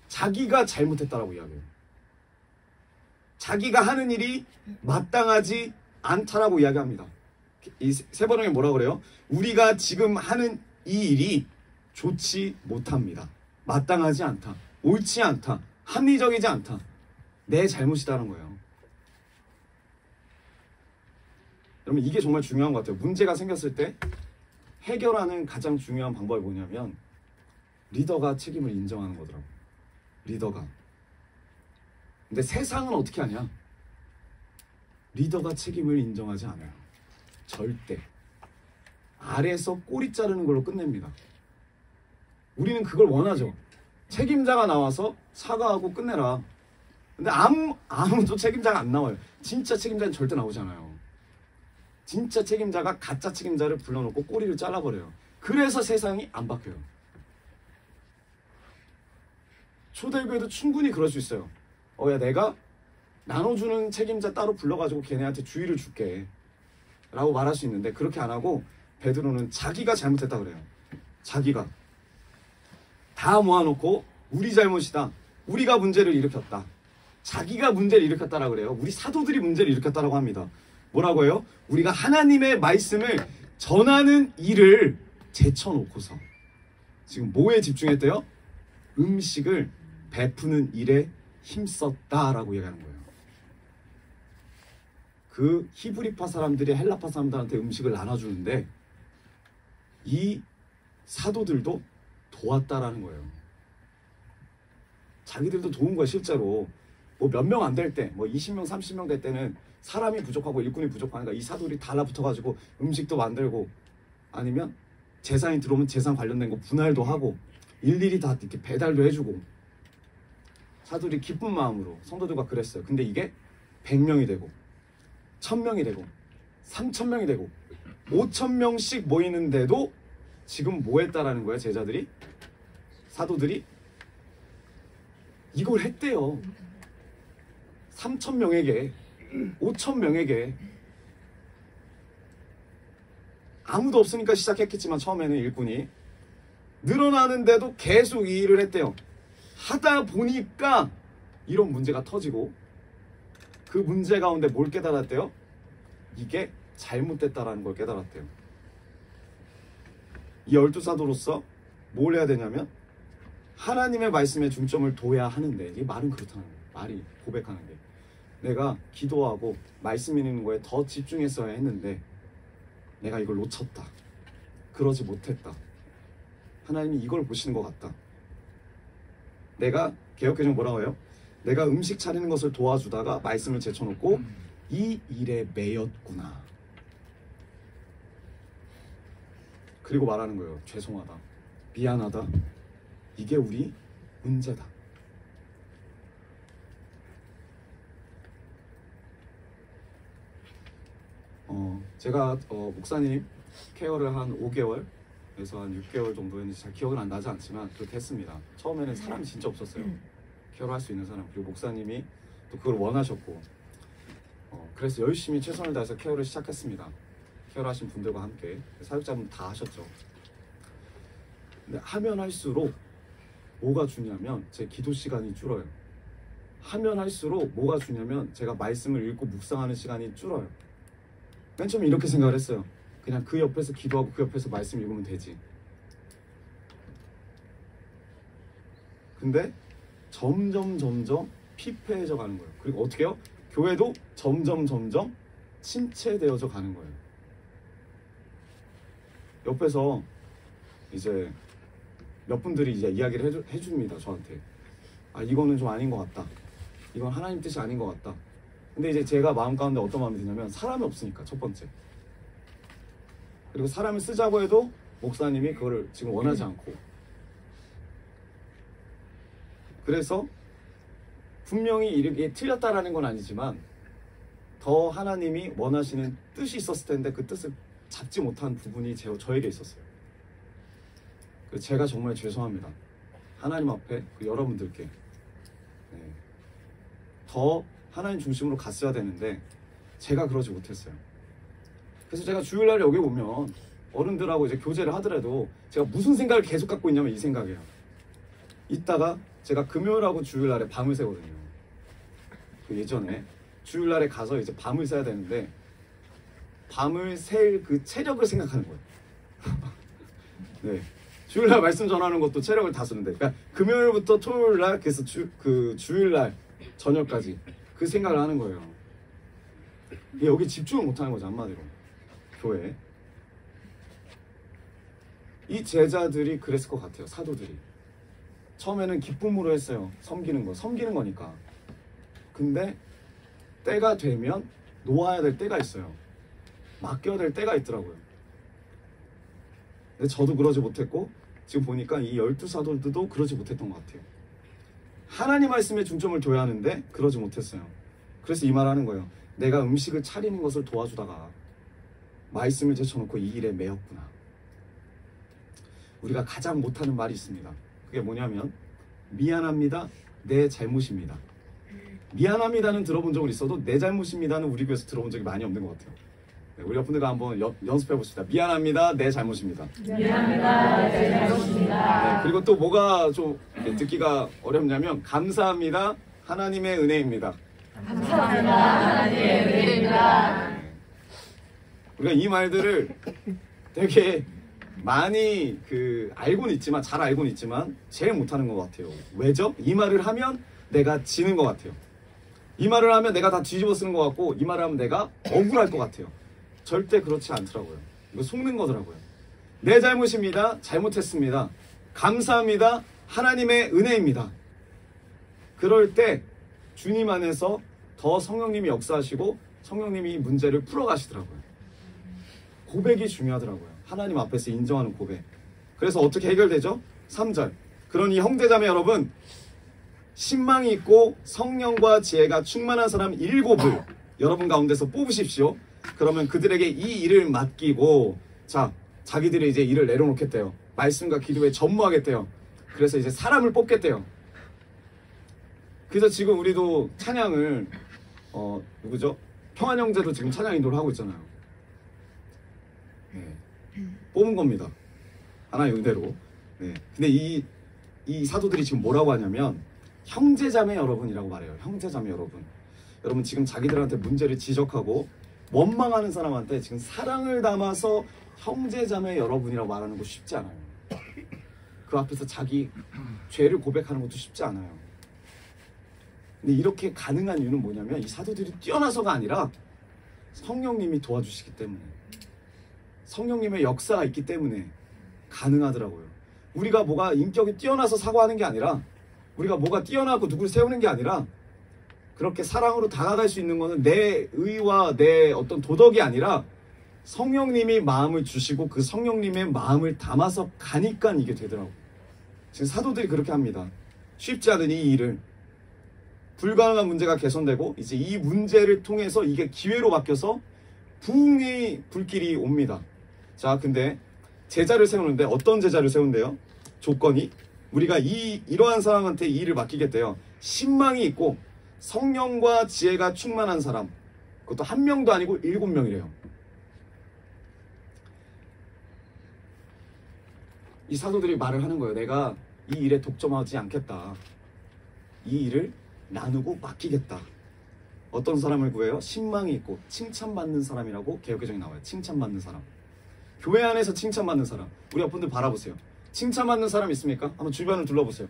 자기가 잘못했다라고 이야기해요. 자기가 하는 일이 마땅하지 않다라고 이야기합니다. 이 세 번역에 뭐라 그래요? 우리가 지금 하는 이 일이 좋지 못합니다. 마땅하지 않다. 옳지 않다. 합리적이지 않다. 내 잘못이다라는 거예요. 여러분 이게 정말 중요한 것 같아요. 문제가 생겼을 때 해결하는 가장 중요한 방법이 뭐냐면 리더가 책임을 인정하는 거더라고요. 리더가. 근데 세상은 어떻게 하냐? 리더가 책임을 인정하지 않아요. 절대. 아래에서 꼬리 자르는 걸로 끝냅니다. 우리는 그걸 원하죠. 책임자가 나와서 사과하고 끝내라. 근데 아무도 책임자가 안 나와요. 진짜 책임자는 절대 나오지 않아요. 진짜 책임자가 가짜 책임자를 불러놓고 꼬리를 잘라버려요. 그래서 세상이 안 바뀌어요. 초대교회도 충분히 그럴 수 있어요. 야 내가 나눠주는 책임자 따로 불러가지고 걔네한테 주의를 줄게 라고 말할 수 있는데 그렇게 안 하고 베드로는 자기가 잘못했다 그래요. 자기가 다 모아놓고 우리 잘못이다. 우리가 문제를 일으켰다. 자기가 문제를 일으켰다라고 그래요. 우리 사도들이 문제를 일으켰다라고 합니다. 뭐라고 해요? 우리가 하나님의 말씀을 전하는 일을 제쳐놓고서 지금 뭐에 집중했대요? 음식을 베푸는 일에 힘썼다라고 얘기하는 거예요. 그 히브리파 사람들이 헬라파 사람들한테 음식을 나눠주는데 이 사도들도 도왔다라는 거예요. 자기들도 도운 거야 실제로. 뭐 몇 명 안 될 때, 뭐 20명, 30명 될 때는 사람이 부족하고 일꾼이 부족하니까 이 사도들이 달라붙어가지고 음식도 만들고 아니면 재산이 들어오면 재산 관련된 거 분할도 하고 일일이 다 이렇게 배달도 해주고 사도들이 기쁜 마음으로 성도들과 그랬어요. 근데 이게 100명이 되고 1000명이 되고 3000명이 되고 5,000명씩 모이는데도 지금 뭐 했다라는 거야, 제자들이? 사도들이? 이걸 했대요. 3,000명에게, 5,000명에게. 아무도 없으니까 시작했겠지만 처음에는 일꾼이. 늘어나는데도 계속 이 일을 했대요. 하다 보니까 이런 문제가 터지고, 그 문제 가운데 뭘 깨달았대요? 이게 잘못됐다라는 걸 깨달았대요. 이 12사도로서 뭘 해야 되냐면 하나님의 말씀에 중점을 둬야 하는데, 이게 말은 그렇다는 거예요. 말이 고백하는 게. 내가 기도하고 말씀 읽는 거에 더 집중했어야 했는데 내가 이걸 놓쳤다. 그러지 못했다. 하나님이 이걸 보시는 것 같다. 내가 개역개정 뭐라고 해요? 내가 음식 차리는 것을 도와주다가 말씀을 제쳐놓고 이 일에 매였구나. 그리고 말하는 거예요. 죄송하다. 미안하다. 이게 우리 문제다. 제가 목사님 케어를 한 5개월에서 한 6개월 정도 했는지 잘 기억은 안 나지 않지만 그렇게 했습니다. 처음에는 사람이 진짜 없었어요. 케어를 할 수 있는 사람. 그리고 목사님이 또 그걸 원하셨고, 그래서 열심히 최선을 다해서 케어를 시작했습니다. 케어를 하신 분들과 함께. 사역자분 다 하셨죠. 근데 하면 할수록 뭐가 주냐면 제 기도 시간이 줄어요. 하면 할수록 뭐가 주냐면 제가 말씀을 읽고 묵상하는 시간이 줄어요. 맨 처음에 이렇게 생각을 했어요. 그냥 그 옆에서 기도하고 그 옆에서 말씀 읽으면 되지. 근데 점점 피폐해져 가는 거예요. 그리고 어떻게 해요? 교회도 점점 침체되어져 가는 거예요. 옆에서 이제 몇 분들이 이제 이야기를 해줍니다. 저한테. 아, 이거는 좀 아닌 것 같다. 이건 하나님 뜻이 아닌 것 같다. 근데 이제 제가 마음 가운데 어떤 마음이 드냐면 사람이 없으니까, 첫 번째. 그리고 사람을 쓰자고 해도 목사님이 그거를 지금 원하지 않고. 그래서 분명히 이렇게 틀렸다라는 건 아니지만 더 하나님이 원하시는 뜻이 있었을 텐데 그 뜻을 잡지 못한 부분이 저에게 있었어요. 제가 정말 죄송합니다. 하나님 앞에 여러분들께. 네. 더 하나님 중심으로 갔어야 되는데 제가 그러지 못했어요. 그래서 제가 주일날 여기 오면 어른들하고 이제 교제를 하더라도 제가 무슨 생각을 계속 갖고 있냐면 이 생각이에요. 이따가 제가 금요일하고 주일날에 밤을 새거든요. 그 예전에 주일날에 가서 이제 밤을 새야 되는데 밤을 셀 그 체력을 생각하는 거예요. 네. 주일날 말씀 전하는 것도 체력을 다 쓰는데, 그러니까 금요일부터 토요일날, 그래서 그 주일날 저녁까지 그 생각을 하는 거예요. 여기 집중을 못하는 거죠, 한마디로. 교회에. 이 제자들이 그랬을 것 같아요, 사도들이. 처음에는 기쁨으로 했어요. 섬기는 거니까. 근데 때가 되면 놓아야 될 때가 있어요. 맡겨야 될 때가 있더라고요. 근데 저도 그러지 못했고 지금 보니까 이 12사도들도 그러지 못했던 것 같아요. 하나님 말씀에 중점을 둬야 하는데 그러지 못했어요. 그래서 이 말 하는 거예요. 내가 음식을 차리는 것을 도와주다가 말씀을 제쳐놓고 이 일에 매였구나. 우리가 가장 못하는 말이 있습니다. 그게 뭐냐면 미안합니다. 내 잘못입니다. 미안합니다는 들어본 적은 있어도 내 잘못입니다는 우리 교회에서 들어본 적이 많이 없는 것 같아요. 네, 우리 여러분들과 한번 연습해 봅시다. 미안합니다. 내 잘못입니다. 미안합니다. 내 잘못입니다. 네, 그리고 또 뭐가 좀 듣기가 어렵냐면 감사합니다. 하나님의 은혜입니다. 감사합니다. 하나님의 은혜입니다. 네. 우리가 이 말들을 되게 많이 알고는 있지만, 잘 알고는 있지만 제일 못하는 것 같아요. 왜죠? 이 말을 하면 내가 지는 것 같아요. 이 말을 하면 내가 다 뒤집어 쓰는 것 같고, 이 말을 하면 내가 억울할 것 같아요. 절대 그렇지 않더라고요. 이거 속는 거더라고요. 내 잘못입니다. 잘못했습니다. 감사합니다. 하나님의 은혜입니다. 그럴 때 주님 안에서 더 성령님이 역사하시고 성령님이 이 문제를 풀어가시더라고요. 고백이 중요하더라고요. 하나님 앞에서 인정하는 고백. 그래서 어떻게 해결되죠? 3절. 그러니 형제자매 여러분, 신망이 있고 성령과 지혜가 충만한 사람 7을 여러분 가운데서 뽑으십시오. 그러면 그들에게 이 일을 맡기고 자, 자기들이 이제 일을 내려놓겠대요. 말씀과 기도에 전무하겠대요. 그래서 이제 사람을 뽑겠대요. 그래서 지금 우리도 찬양을 누구죠? 평안 형제도 지금 찬양 인도를 하고 있잖아요. 네. 뽑은 겁니다. 하나의 은혜로. 네. 근데 이 사도들이 지금 뭐라고 하냐면 형제자매 여러분이라고 말해요. 형제자매 여러분. 여러분 지금 자기들한테 문제를 지적하고 원망하는 사람한테 지금 사랑을 담아서 형제자매 여러분이라고 말하는 거 쉽지 않아요. 그 앞에서 자기 죄를 고백하는 것도 쉽지 않아요. 근데 이렇게 가능한 이유는 뭐냐면 이 사도들이 뛰어나서가 아니라 성령님이 도와주시기 때문에, 성령님의 역사가 있기 때문에 가능하더라고요. 우리가 뭐가 인격이 뛰어나서 사고하는 게 아니라, 우리가 뭐가 뛰어나고 누구를 세우는 게 아니라, 그렇게 사랑으로 다가갈 수 있는 거는 내 의와 내 어떤 도덕이 아니라 성령님이 마음을 주시고 그 성령님의 마음을 담아서 가니까 이게 되더라고요. 지금 사도들이 그렇게 합니다. 쉽지 않은 이 일을, 불가능한 문제가 개선되고 이제 이 문제를 통해서 이게 기회로 바뀌어서 부흥의 불길이 옵니다. 자, 근데 제자를 세우는데 어떤 제자를 세운대요? 조건이 우리가 이러한 사람한테 이 일을 맡기겠대요. 신망이 있고 성령과 지혜가 충만한 사람. 그것도 1명도 아니고 7명이래요. 이 사도들이 말을 하는 거예요. 내가 이 일에 독점하지 않겠다. 이 일을 나누고 맡기겠다. 어떤 사람을 구해요? 신망이 있고 칭찬받는 사람이라고 개역개정에 나와요. 칭찬받는 사람. 교회 안에서 칭찬받는 사람. 우리 옆분들 바라보세요. 칭찬받는 사람 있습니까? 한번 주변을 둘러보세요.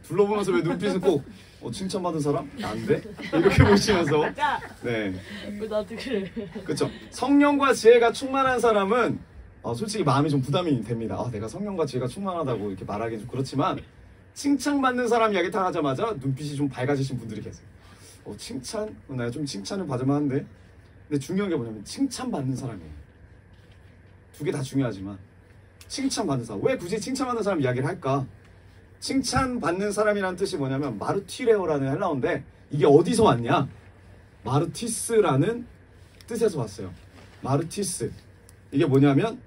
둘러보면서 왜 눈빛을 꼭 칭찬받은 사람? 안 돼? 이렇게 보시면서. 네. 나도 그래. 그렇죠. 성령과 지혜가 충만한 사람은 솔직히 마음이 좀 부담이 됩니다. 내가 성령과 지혜가 충만하다고 이렇게 말하기는 좀 그렇지만, 칭찬받는 사람 이야기 다 하자마자 눈빛이 좀 밝아지신 분들이 계세요. 칭찬? 내가 좀 칭찬을 받을만 한데. 근데 중요한 게 뭐냐면 칭찬받는 사람이에요. 두 개 다 중요하지만 칭찬받는 사람. 왜 굳이 칭찬받는 사람 이야기를 할까? 칭찬받는 사람이라는 뜻이 뭐냐면 마르티레오라는 헬라어인데 이게 어디서 왔냐? 마르티스라는 뜻에서 왔어요. 마르티스. 이게 뭐냐면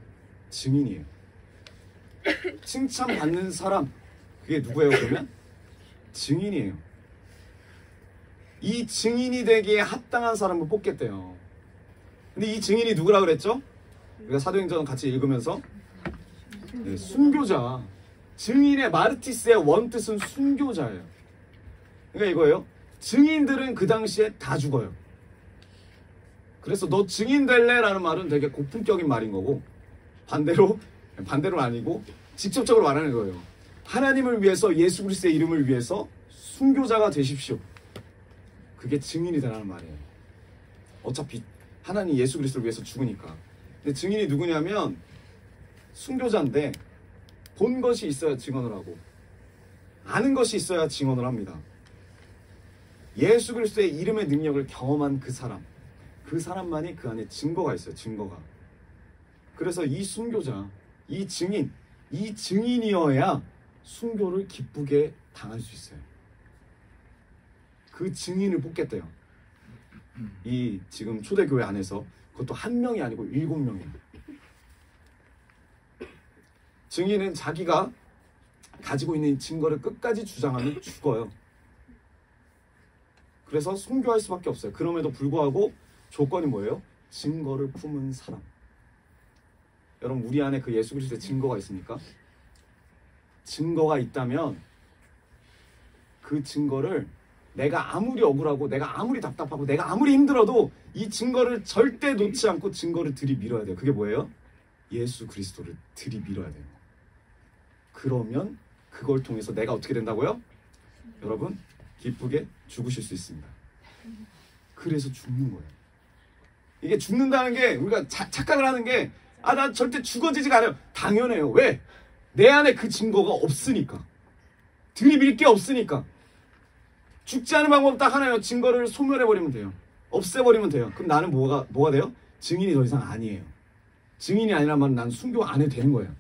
증인이에요. 칭찬받는 사람. 그게 누구예요 그러면? 증인이에요. 이 증인이 되기에 합당한 사람을 뽑겠대요. 근데 이 증인이 누구라 그랬죠? 우리가 사도행전 같이 읽으면서 순교자. 증인의 마르티스의 원뜻은 순교자예요. 그러니까 이거예요. 증인들은 그 당시에 다 죽어요. 그래서 너 증인 될래? 라는 말은 되게 고품격인 말인 거고, 반대로는 아니고 직접적으로 말하는 거예요. 하나님을 위해서, 예수 그리스도의 이름을 위해서 순교자가 되십시오. 그게 증인이 되라는 말이에요. 어차피 하나님 예수 그리스도를 위해서 죽으니까. 근데 증인이 누구냐면 순교자인데 본 것이 있어야 증언을 하고 아는 것이 있어야 증언을 합니다. 예수 그리스도의 이름의 능력을 경험한 그 사람만이 그 안에 증거가 있어요. 증거가. 그래서 이 순교자, 이 증인이어야 순교를 기쁘게 당할 수 있어요. 그 증인을 뽑겠대요. 이 지금 초대교회 안에서. 그것도 1명이 아니고 7명이에요. 증인은 자기가 가지고 있는 증거를 끝까지 주장하면 죽어요. 그래서 순교할 수밖에 없어요. 그럼에도 불구하고 조건이 뭐예요? 증거를 품은 사람. 여러분, 우리 안에 그 예수 그리스도의 증거가 있습니까? 증거가 있다면 그 증거를 내가 아무리 억울하고 내가 아무리 답답하고 내가 아무리 힘들어도 이 증거를 절대 놓지 않고 증거를 들이밀어야 돼요. 그게 뭐예요? 예수 그리스도를 들이밀어야 돼요. 그러면 그걸 통해서 내가 어떻게 된다고요? 여러분, 기쁘게 죽으실 수 있습니다. 그래서 죽는 거예요. 이게 죽는다는 게 우리가 착각을 하는 게 나 절대 죽어지지가 않아요. 당연해요. 왜? 내 안에 그 증거가 없으니까. 들이밀 게 없으니까. 죽지 않은 방법 딱 하나예요. 증거를 소멸해버리면 돼요. 없애버리면 돼요. 그럼 나는 뭐가 돼요? 증인이 더 이상 아니에요. 증인이 아니란 말은 난 순교 안 해도 되는 거예요.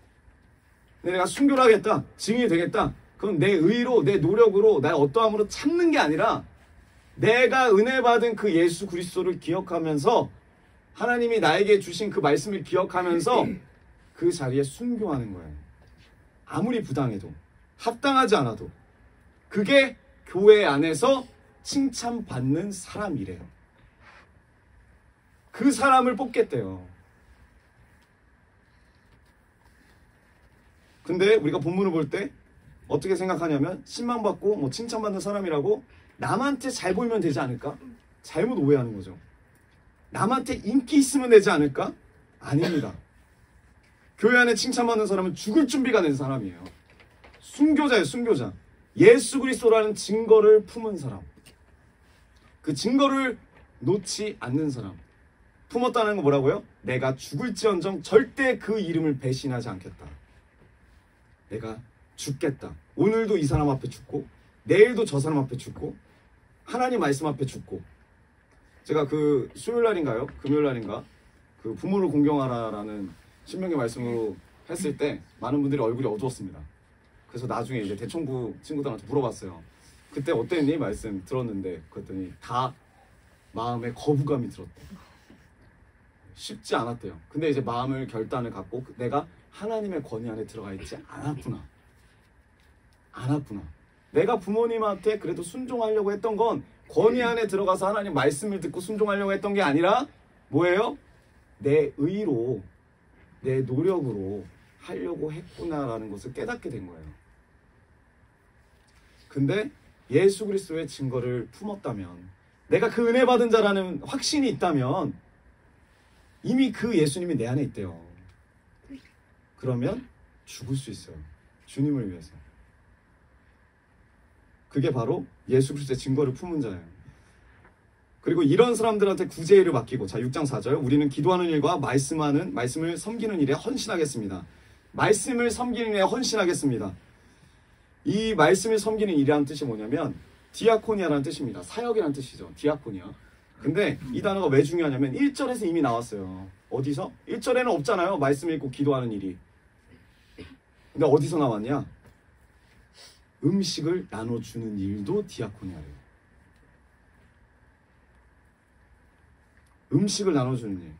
근데 내가 순교를 하겠다, 증인이 되겠다, 그럼 내 의로, 내 노력으로, 나의 어떠함으로 참는 게 아니라 내가 은혜 받은 그 예수 그리스도를 기억하면서 하나님이 나에게 주신 그 말씀을 기억하면서 그 자리에 순교하는 거예요. 아무리 부당해도, 합당하지 않아도. 그게 교회 안에서 칭찬받는 사람이래요. 그 사람을 뽑겠대요. 근데 우리가 본문을 볼 때 어떻게 생각하냐면, 신망받고 뭐 칭찬받는 사람이라고 남한테 잘 보이면 되지 않을까? 잘못 오해하는 거죠. 남한테 인기 있으면 되지 않을까? 아닙니다. 교회 안에 칭찬받는 사람은 죽을 준비가 된 사람이에요. 순교자예요, 순교자. 예수 그리스도라는 증거를 품은 사람. 그 증거를 놓지 않는 사람. 품었다는 거 뭐라고요? 내가 죽을지언정 절대 그 이름을 배신하지 않겠다. 내가 죽겠다. 오늘도 이 사람 앞에 죽고, 내일도 저 사람 앞에 죽고, 하나님 말씀 앞에 죽고. 제가 그 수요일날인가요? 금요일날인가? 그 부모를 공경하라라는 신명기 말씀으로 했을 때 많은 분들이 얼굴이 어두웠습니다. 그래서 나중에 이제 대청부 친구들한테 물어봤어요. 그때 어땠니? 말씀 들었는데, 그랬더니 다 마음에 거부감이 들었대. 쉽지 않았대요. 근데 이제 마음을 결단을 갖고 내가 하나님의 권위 안에 들어가 있지 않았구나. 내가 부모님한테 그래도 순종하려고 했던 건 권위 안에 들어가서 하나님 말씀을 듣고 순종하려고 했던 게 아니라 뭐예요? 내 의로, 내 노력으로 하려고 했구나라는 것을 깨닫게 된 거예요. 근데 예수 그리스도의 증거를 품었다면, 내가 그 은혜 받은 자라는 확신이 있다면 이미 그 예수님이 내 안에 있대요. 그러면 죽을 수 있어요. 주님을 위해서. 그게 바로 예수 그리스도의 증거를 품은 자예요. 그리고 이런 사람들한테 구제일을 맡기고, 자 6장 4절, 우리는 기도하는 일과 말씀을 섬기는 일에 헌신하겠습니다. 말씀을 섬기는 일에 헌신하겠습니다. 이 말씀을 섬기는 일이라는 뜻이 뭐냐면 디아코니아라는 뜻입니다. 사역이라는 뜻이죠. 디아코니아. 근데 이 단어가 왜 중요하냐면 1절에서 이미 나왔어요. 어디서? 1절에는 없잖아요. 말씀 읽고 기도하는 일이. 근데 어디서 나왔냐? 음식을 나눠주는 일도 디아코니아래요. 음식을 나눠주는 일.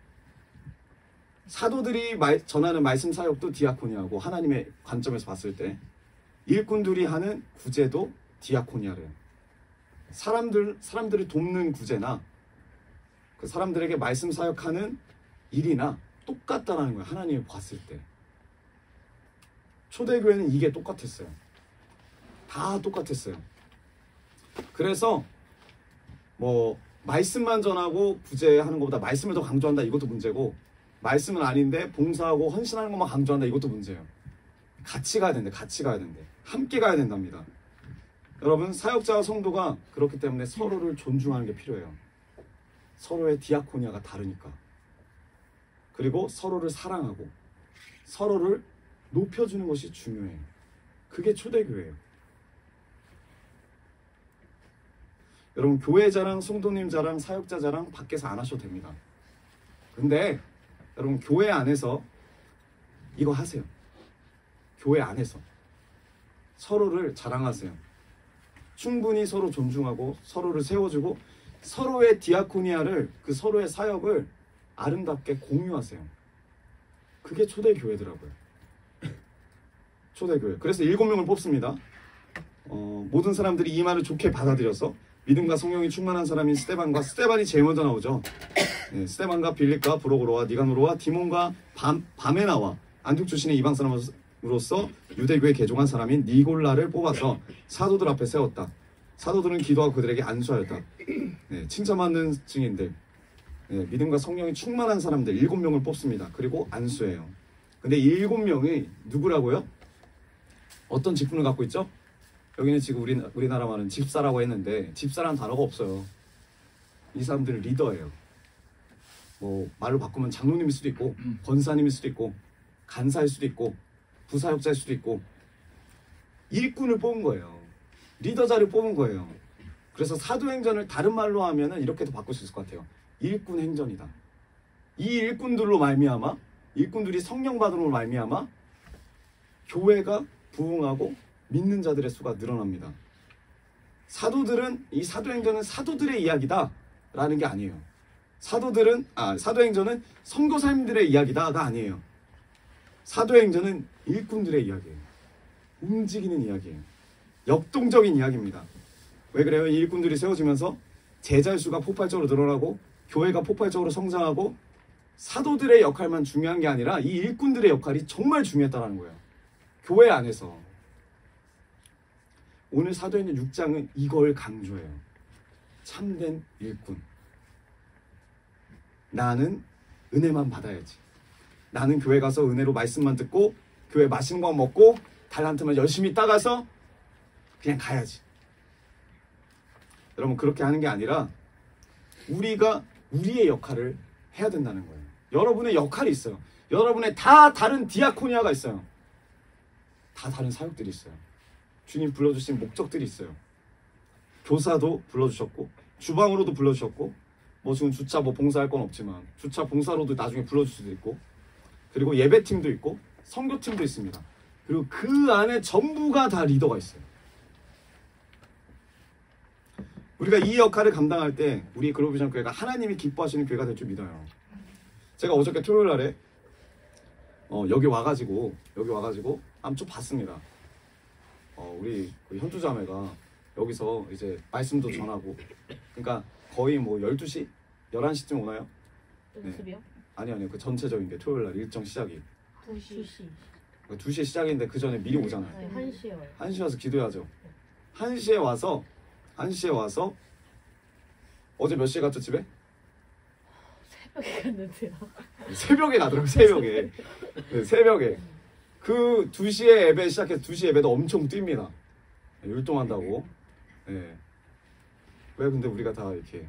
사도들이 전하는 말씀 사역도 디아코니아고, 하나님의 관점에서 봤을 때 일꾼들이 하는 구제도 디아코니아래요. 사람들을 돕는 구제나 그 사람들에게 말씀 사역하는 일이나 똑같다라는 거예요. 하나님이 봤을 때. 초대교회는 이게 똑같았어요. 다 똑같았어요. 그래서 뭐 말씀만 전하고 구제하는 것보다 말씀을 더 강조한다, 이것도 문제고, 말씀은 아닌데 봉사하고 헌신하는 것만 강조한다, 이것도 문제예요. 같이 가야 된대. 함께 가야 된답니다. 여러분, 사역자와 성도가 그렇기 때문에 서로를 존중하는 게 필요해요. 서로의 디아코니아가 다르니까. 그리고 서로를 사랑하고 서로를 높여주는 것이 중요해요. 그게 초대교회예요. 여러분, 교회 자랑, 성도님 자랑, 사역자 자랑 밖에서 안 하셔도 됩니다. 근데 여러분, 교회 안에서 이거 하세요. 교회 안에서 서로를 자랑하세요. 충분히 서로 존중하고 서로를 세워주고 서로의 디아코니아를, 그 서로의 사역을 아름답게 공유하세요. 그게 초대교회더라고요. 초대교회. 그래서 7명을 뽑습니다. 모든 사람들이 이 말을 좋게 받아들여서 믿음과 성령이 충만한 사람인 스데반이 제일 먼저 나오죠. 네, 스데반과 빌립과 브로고로와 니가노로와 디몬과 바메나와 안둑 출신의 이방 사람으로서 유대교에 개종한 사람인 니골라를 뽑아서 사도들 앞에 세웠다. 사도들은 기도하고 그들에게 안수하였다. 네, 칭찬받는 증인들, 네, 믿음과 성령이 충만한 사람들 7명을 뽑습니다. 그리고 안수해요. 근데 이 7명이 누구라고요? 어떤 직분을 갖고 있죠? 여기는 지금 우리나라 말은 집사라고 했는데 집사라는 단어가 없어요. 이 사람들은 리더예요. 뭐 말로 바꾸면 장로님일 수도 있고, 권사님일 수도 있고, 간사일 수도 있고, 부사역자일 수도 있고, 일꾼을 뽑은 거예요. 리더자를 뽑은 거예요. 그래서 사도행전을 다른 말로 하면은 이렇게도 바꿀 수 있을 것 같아요. 일꾼 행전이다. 이 일꾼들로 말미암아, 일꾼들이 성령 받음으로 말미암아 교회가 부흥하고 믿는 자들의 수가 늘어납니다. 사도들은 이 사도행전은 사도들의 이야기다라는 게 아니에요. 사도행전은 선교사님들의 이야기다가 아니에요. 사도행전은 일꾼들의 이야기예요. 움직이는 이야기예요. 역동적인 이야기입니다. 왜 그래요? 이 일꾼들이 세워지면서 제자의 수가 폭발적으로 늘어나고 교회가 폭발적으로 성장하고 사도들의 역할만 중요한 게 아니라 이 일꾼들의 역할이 정말 중요했다는 거예요. 교회 안에서. 오늘 사도행전 6장은 이걸 강조해요. 참된 일꾼. 나는 은혜만 받아야지. 나는 교회 가서 은혜로 말씀만 듣고 교회 맛있는 거 먹고 달란트만 열심히 따가서 그냥 가야지. 여러분 그렇게 하는 게 아니라 우리가 우리의 역할을 해야 된다는 거예요. 여러분의 역할이 있어요. 여러분의 다 다른 디아코니아가 있어요. 다 다른 사역들이 있어요. 주님 불러주신 목적들이 있어요. 교사도 불러주셨고 주방으로도 불러주셨고 뭐 지금 주차 뭐 봉사할 건 없지만 주차 봉사로도 나중에 불러줄 수도 있고 그리고 예배팀도 있고 선교팀도 있습니다. 그리고 그 안에 전부가 다 리더가 있어요. 우리가 이 역할을 감당할 때 우리 글로비전 교회가 하나님이 기뻐하시는 교회가 될 줄 믿어요. 제가 어저께 토요일 날에 여기 와가지고 한번 좀 봤습니다. 우리 그 현주자매가 여기서 이제 말씀도 전하고 그러니까 거의 뭐 12시? 11시쯤 오나요? 연습이요? 아니요. 그 전체적인 게 토요일 날 일정 시작이 2시. 2시에 시작인데 그 전에 미리 오잖아요. 네, 1시에 와요. 1시 와서 기도해야죠. 1시에 와서 어제 몇 시에 갔죠 집에? 새벽에 갔는데요. 새벽에 가더라고요. 새벽에. 네, 새벽에. 그 2시에 예배 시작해서 2시 예배도 엄청 뜁니다. 율동한다고. 네. 왜 근데 우리가 다 이렇게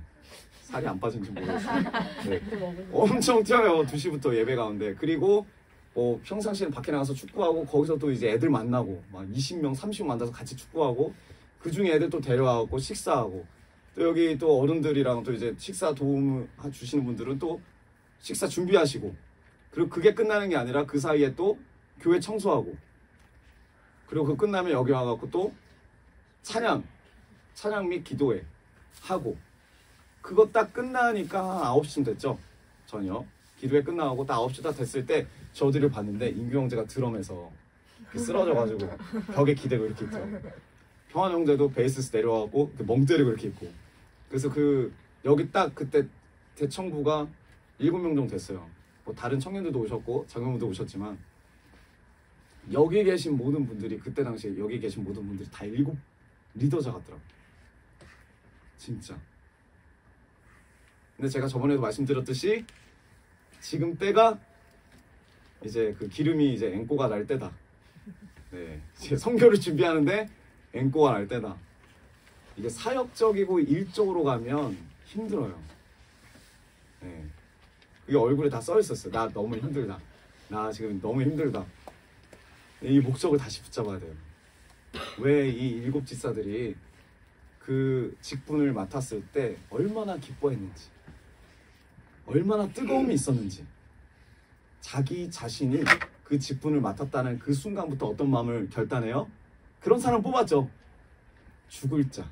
살이 안 빠진지 모르겠어요. 네. 엄청 뛰어요. 2시부터 예배 가운데. 그리고 평상시에는 밖에 나가서 축구하고 거기서 또 이제 애들 만나고 막 20명, 30명 만나서 같이 축구하고 그 중에 애들 또 데려와갖고 식사하고 또 여기 또 어른들이랑 또 이제 식사 도움 주시는 분들은 또 식사 준비하시고 그리고 그게 끝나는 게 아니라 그 사이에 또 교회 청소하고 그리고 그 끝나면 여기 와갖고 또 찬양 및 기도회 하고 그거 딱 끝나니까 9시쯤 됐죠. 저녁 기도회 끝나고 딱 9시 딱 됐을 때 저들을 봤는데 인규 형제가 드럼에서 이렇게 쓰러져가지고 벽에 기대고 이렇게 있더라고요. 평환 형제도 베이스에서 내려와갖고 멍 때리고 이렇게 있고 그래서 여기 딱 그때 대청부가 7명 정도 됐어요. 뭐 다른 청년들도 오셨고 장로님도 오셨지만 여기 계신 모든 분들이 그때 당시에 여기 계신 모든 분들이 다 7 리더자 같더라고요. 진짜. 근데 제가 저번에도 말씀드렸듯이 지금 때가 이제 그 기름이 이제 앵꼬가 날 때다. 네, 이제 선교를 준비하는데 앵꼬가 날 때다. 이게 사역적이고 일적으로 가면 힘들어요. 네. 그게 얼굴에 다 써 있었어요. 나 너무 힘들다. 나 지금 너무 힘들다. 이 목적을 다시 붙잡아야 돼요. 왜 이 7 집사들이 그 직분을 맡았을 때 얼마나 기뻐했는지, 얼마나 뜨거움이 있었는지, 자기 자신이 그 직분을 맡았다는 그 순간부터 어떤 마음을 결단해요? 그런 사람 뽑았죠. 죽을 자.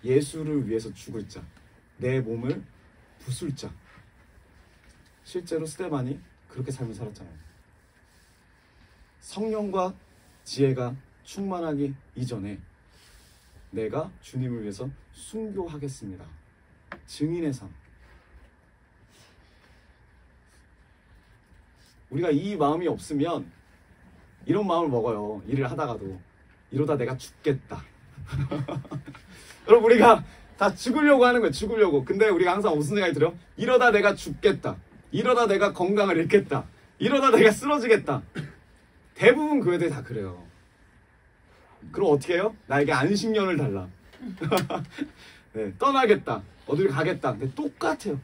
예수를 위해서 죽을 자. 내 몸을 부술 자. 실제로 스데반이 그렇게 삶을 살았잖아요. 성령과 지혜가 충만하기 이전에 내가 주님을 위해서 순교하겠습니다. 증인의 삶. 우리가 이 마음이 없으면 이런 마음을 먹어요. 일을 하다가도 이러다 내가 죽겠다. 여러분 우리가 다 죽으려고 하는 거예요. 죽으려고. 근데 우리가 항상 무슨 생각이 들어요? 이러다 내가 죽겠다. 이러다 내가 건강을 잃겠다. 이러다 내가 쓰러지겠다. 대부분 교회들이 다 그래요. 그럼 어떻게 해요? 나에게 안식년을 달라. 네, 떠나겠다. 어딜 가겠다. 근데 똑같아요.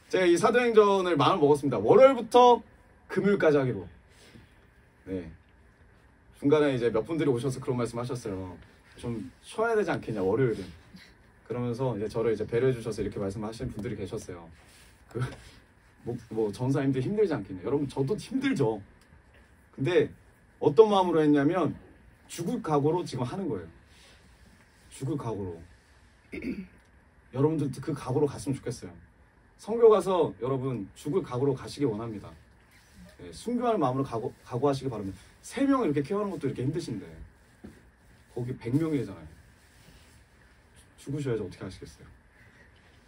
제가 이 사도행전을 마음을 먹었습니다. 월요일부터 금요일까지 하기로. 네. 중간에 이제 몇 분들이 오셔서 그런 말씀 하셨어요. 좀 쉬어야 되지 않겠냐, 월요일은. 그러면서 이제 저를 이제 배려해 주셔서 이렇게 말씀하시는 분들이 계셨어요. 뭐 전사님들 힘들지 않겠냐. 여러분 저도 힘들죠. 근데 어떤 마음으로 했냐면 죽을 각오로 지금 하는 거예요. 죽을 각오로. 여러분들도 그 각오로 갔으면 좋겠어요. 선교 가서 여러분 죽을 각오로 가시기 원합니다. 네, 순교할 마음으로 각오하시기 바랍니다. 3명 이렇게 케어하는 것도 이렇게 힘드신데 거기 100명이잖아요. 죽으셔야지 어떻게 하시겠어요.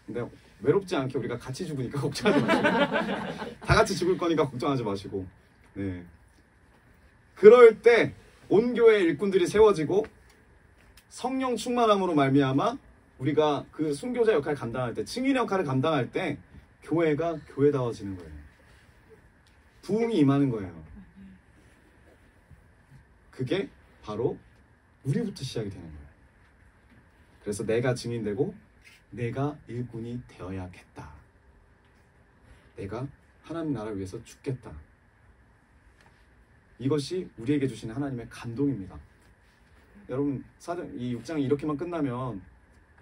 근데 외롭지 않게 우리가 같이 죽으니까 걱정하지 마시고 다 같이 죽을 거니까 걱정하지 마시고 네. 그럴 때 온 교회 일꾼들이 세워지고 성령 충만함으로 말미암아 우리가 그 순교자 역할을 감당할 때, 증인 역할을 감당할 때 교회가 교회다워지는 거예요. 부흥이 임하는 거예요. 그게 바로 우리부터 시작이 되는 거예요. 그래서 내가 증인되고 내가 일꾼이 되어야겠다. 내가 하나님 나라를 위해서 죽겠다. 이것이 우리에게 주시는 하나님의 감동입니다. 여러분, 이 6장이 이렇게만 끝나면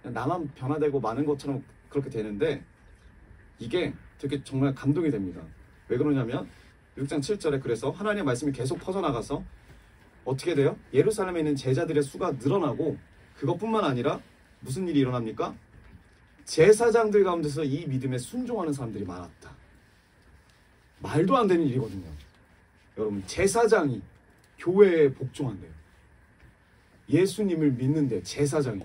그냥 나만 변화되고 많은 것처럼 그렇게 되는데 이게 되게 정말 감동이 됩니다. 왜 그러냐면 6장 7절에 그래서 하나님의 말씀이 계속 퍼져나가서 어떻게 돼요? 예루살렘에 있는 제자들의 수가 늘어나고 그것뿐만 아니라 무슨 일이 일어납니까? 제사장들 가운데서 이 믿음에 순종하는 사람들이 많았다. 말도 안 되는 일이거든요. 여러분, 제사장이 교회에 복종한대요. 예수님을 믿는데 제사장이.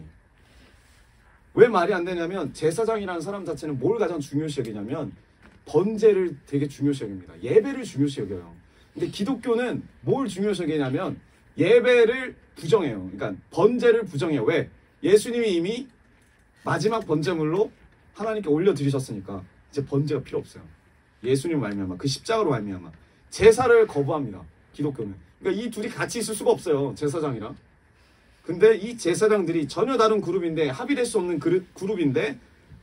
왜 말이 안 되냐면 제사장이라는 사람 자체는 뭘 가장 중요시 여기냐면 번제를 되게 중요시 여깁니다. 예배를 중요시 여겨요. 근데 기독교는 뭘 중요시 여기냐면 예배를 부정해요. 그러니까 번제를 부정해요. 왜? 예수님이 이미 마지막 번제물로 하나님께 올려드리셨으니까 이제 번제가 필요 없어요. 예수님 말미암아, 그 십자가로 말미암아 제사를 거부합니다. 기독교는. 그러니까 이 둘이 같이 있을 수가 없어요. 제사장이랑. 근데 이 제사장들이 전혀 다른 그룹인데 합의될 수 없는 그룹인데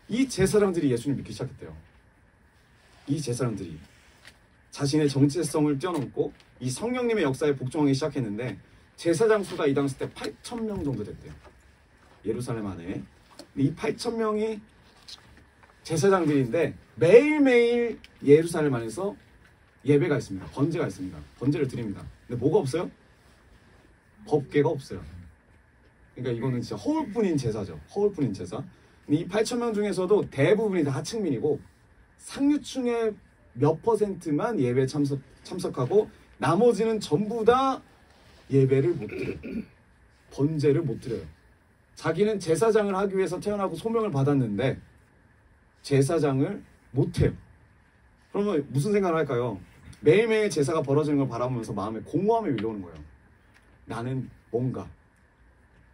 이 제사장들이 예수님 믿기 시작했대요. 이 제사장들이 자신의 정체성을 뛰어넘고 이 성령님의 역사에 복종하기 시작했는데 제사장 수가 이 당시 때 8,000명 정도 됐대요. 예루살렘 안에. 이 8,000명이 제사장들인데 매일매일 예루살렘 안에서 예배가 있습니다. 번제가 있습니다. 번제를 드립니다. 근데 뭐가 없어요? 법궤가 없어요. 그러니까 이거는 진짜 허울뿐인 제사죠. 허울뿐인 제사. 근데 이 8,000명 중에서도 대부분이 다 하층민이고 상류층의 몇 %만 예배에 참석하고 나머지는 전부 다 예배를 못 드려요. 번제를 못 드려요. 자기는 제사장을 하기 위해서 태어나고 소명을 받았는데 제사장을 못해요. 그러면 무슨 생각을 할까요? 매일매일 제사가 벌어지는 걸 바라보면서 마음에 공허함이 밀려오는 거예요. 나는 뭔가?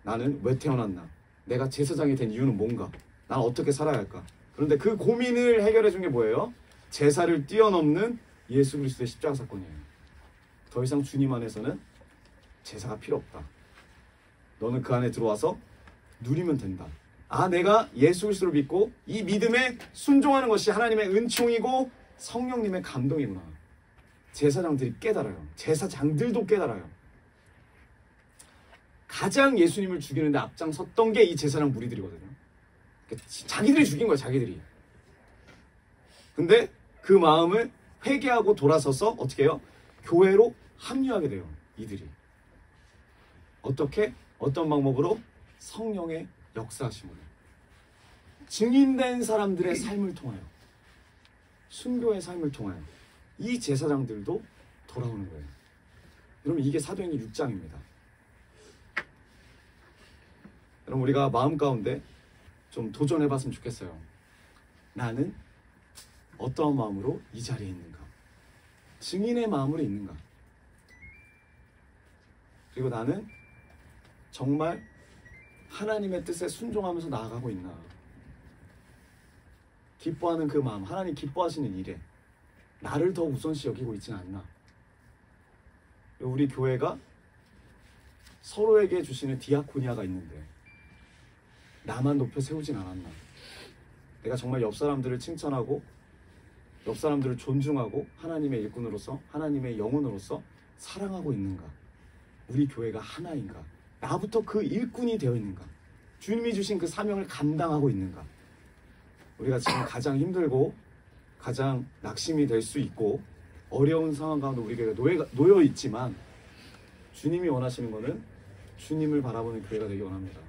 나는 왜 태어났나? 내가 제사장이 된 이유는 뭔가? 난 어떻게 살아야 할까? 그런데 그 고민을 해결해 준 게 뭐예요? 제사를 뛰어넘는 예수 그리스도의 십자가 사건이에요. 더 이상 주님 안에서는 제사가 필요 없다. 너는 그 안에 들어와서 누리면 된다. 아, 내가 예수 그리스도를 믿고 이 믿음에 순종하는 것이 하나님의 은총이고 성령님의 감동이구나. 제사장들이 깨달아요. 제사장들도 깨달아요. 가장 예수님을 죽이는데 앞장섰던 게 이 제사장 무리들이거든요. 자기들이 죽인 거예요. 자기들이. 근데 그 마음을 회개하고 돌아서서 어떻게 해요? 교회로 합류하게 돼요. 이들이. 어떻게? 어떤 방법으로? 성령의 역사하심으로. 증인된 사람들의 삶을 통하여. 순교의 삶을 통하여. 이 제사장들도 돌아오는 거예요. 여러분, 이게 사도행전 6장입니다. 여러분, 우리가 마음 가운데 좀 도전해봤으면 좋겠어요. 나는 어떠한 마음으로 이 자리에 있는가? 증인의 마음으로 있는가? 그리고 나는 정말 하나님의 뜻에 순종하면서 나아가고 있나? 기뻐하는 그 마음, 하나님 기뻐하시는 일에 나를 더 우선시 여기고 있지는 않나? 우리 교회가 서로에게 주시는 디아코니아가 있는데 나만 높여 세우진 않았나? 내가 정말 옆 사람들을 칭찬하고 옆 사람들을 존중하고 하나님의 일꾼으로서 하나님의 영혼으로서 사랑하고 있는가? 우리 교회가 하나인가? 나부터 그 일꾼이 되어 있는가? 주님이 주신 그 사명을 감당하고 있는가? 우리가 지금 가장 힘들고 가장 낙심이 될 수 있고 어려운 상황 가운데 우리 교회가 놓여 있지만 주님이 원하시는 것은 주님을 바라보는 교회가 되기 원합니다.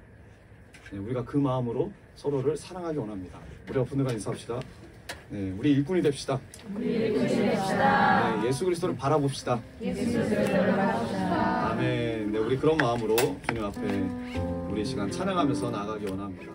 네, 우리가 그 마음으로 서로를 사랑하기 원합니다. 우리 분들과 인사합시다. 네, 우리 일꾼이 됩시다. 네, 예수 그리스도를 바라봅시다. 아멘. 네, 우리 그런 마음으로 주님 앞에 우리 시간 찬양하면서 나아가기 원합니다.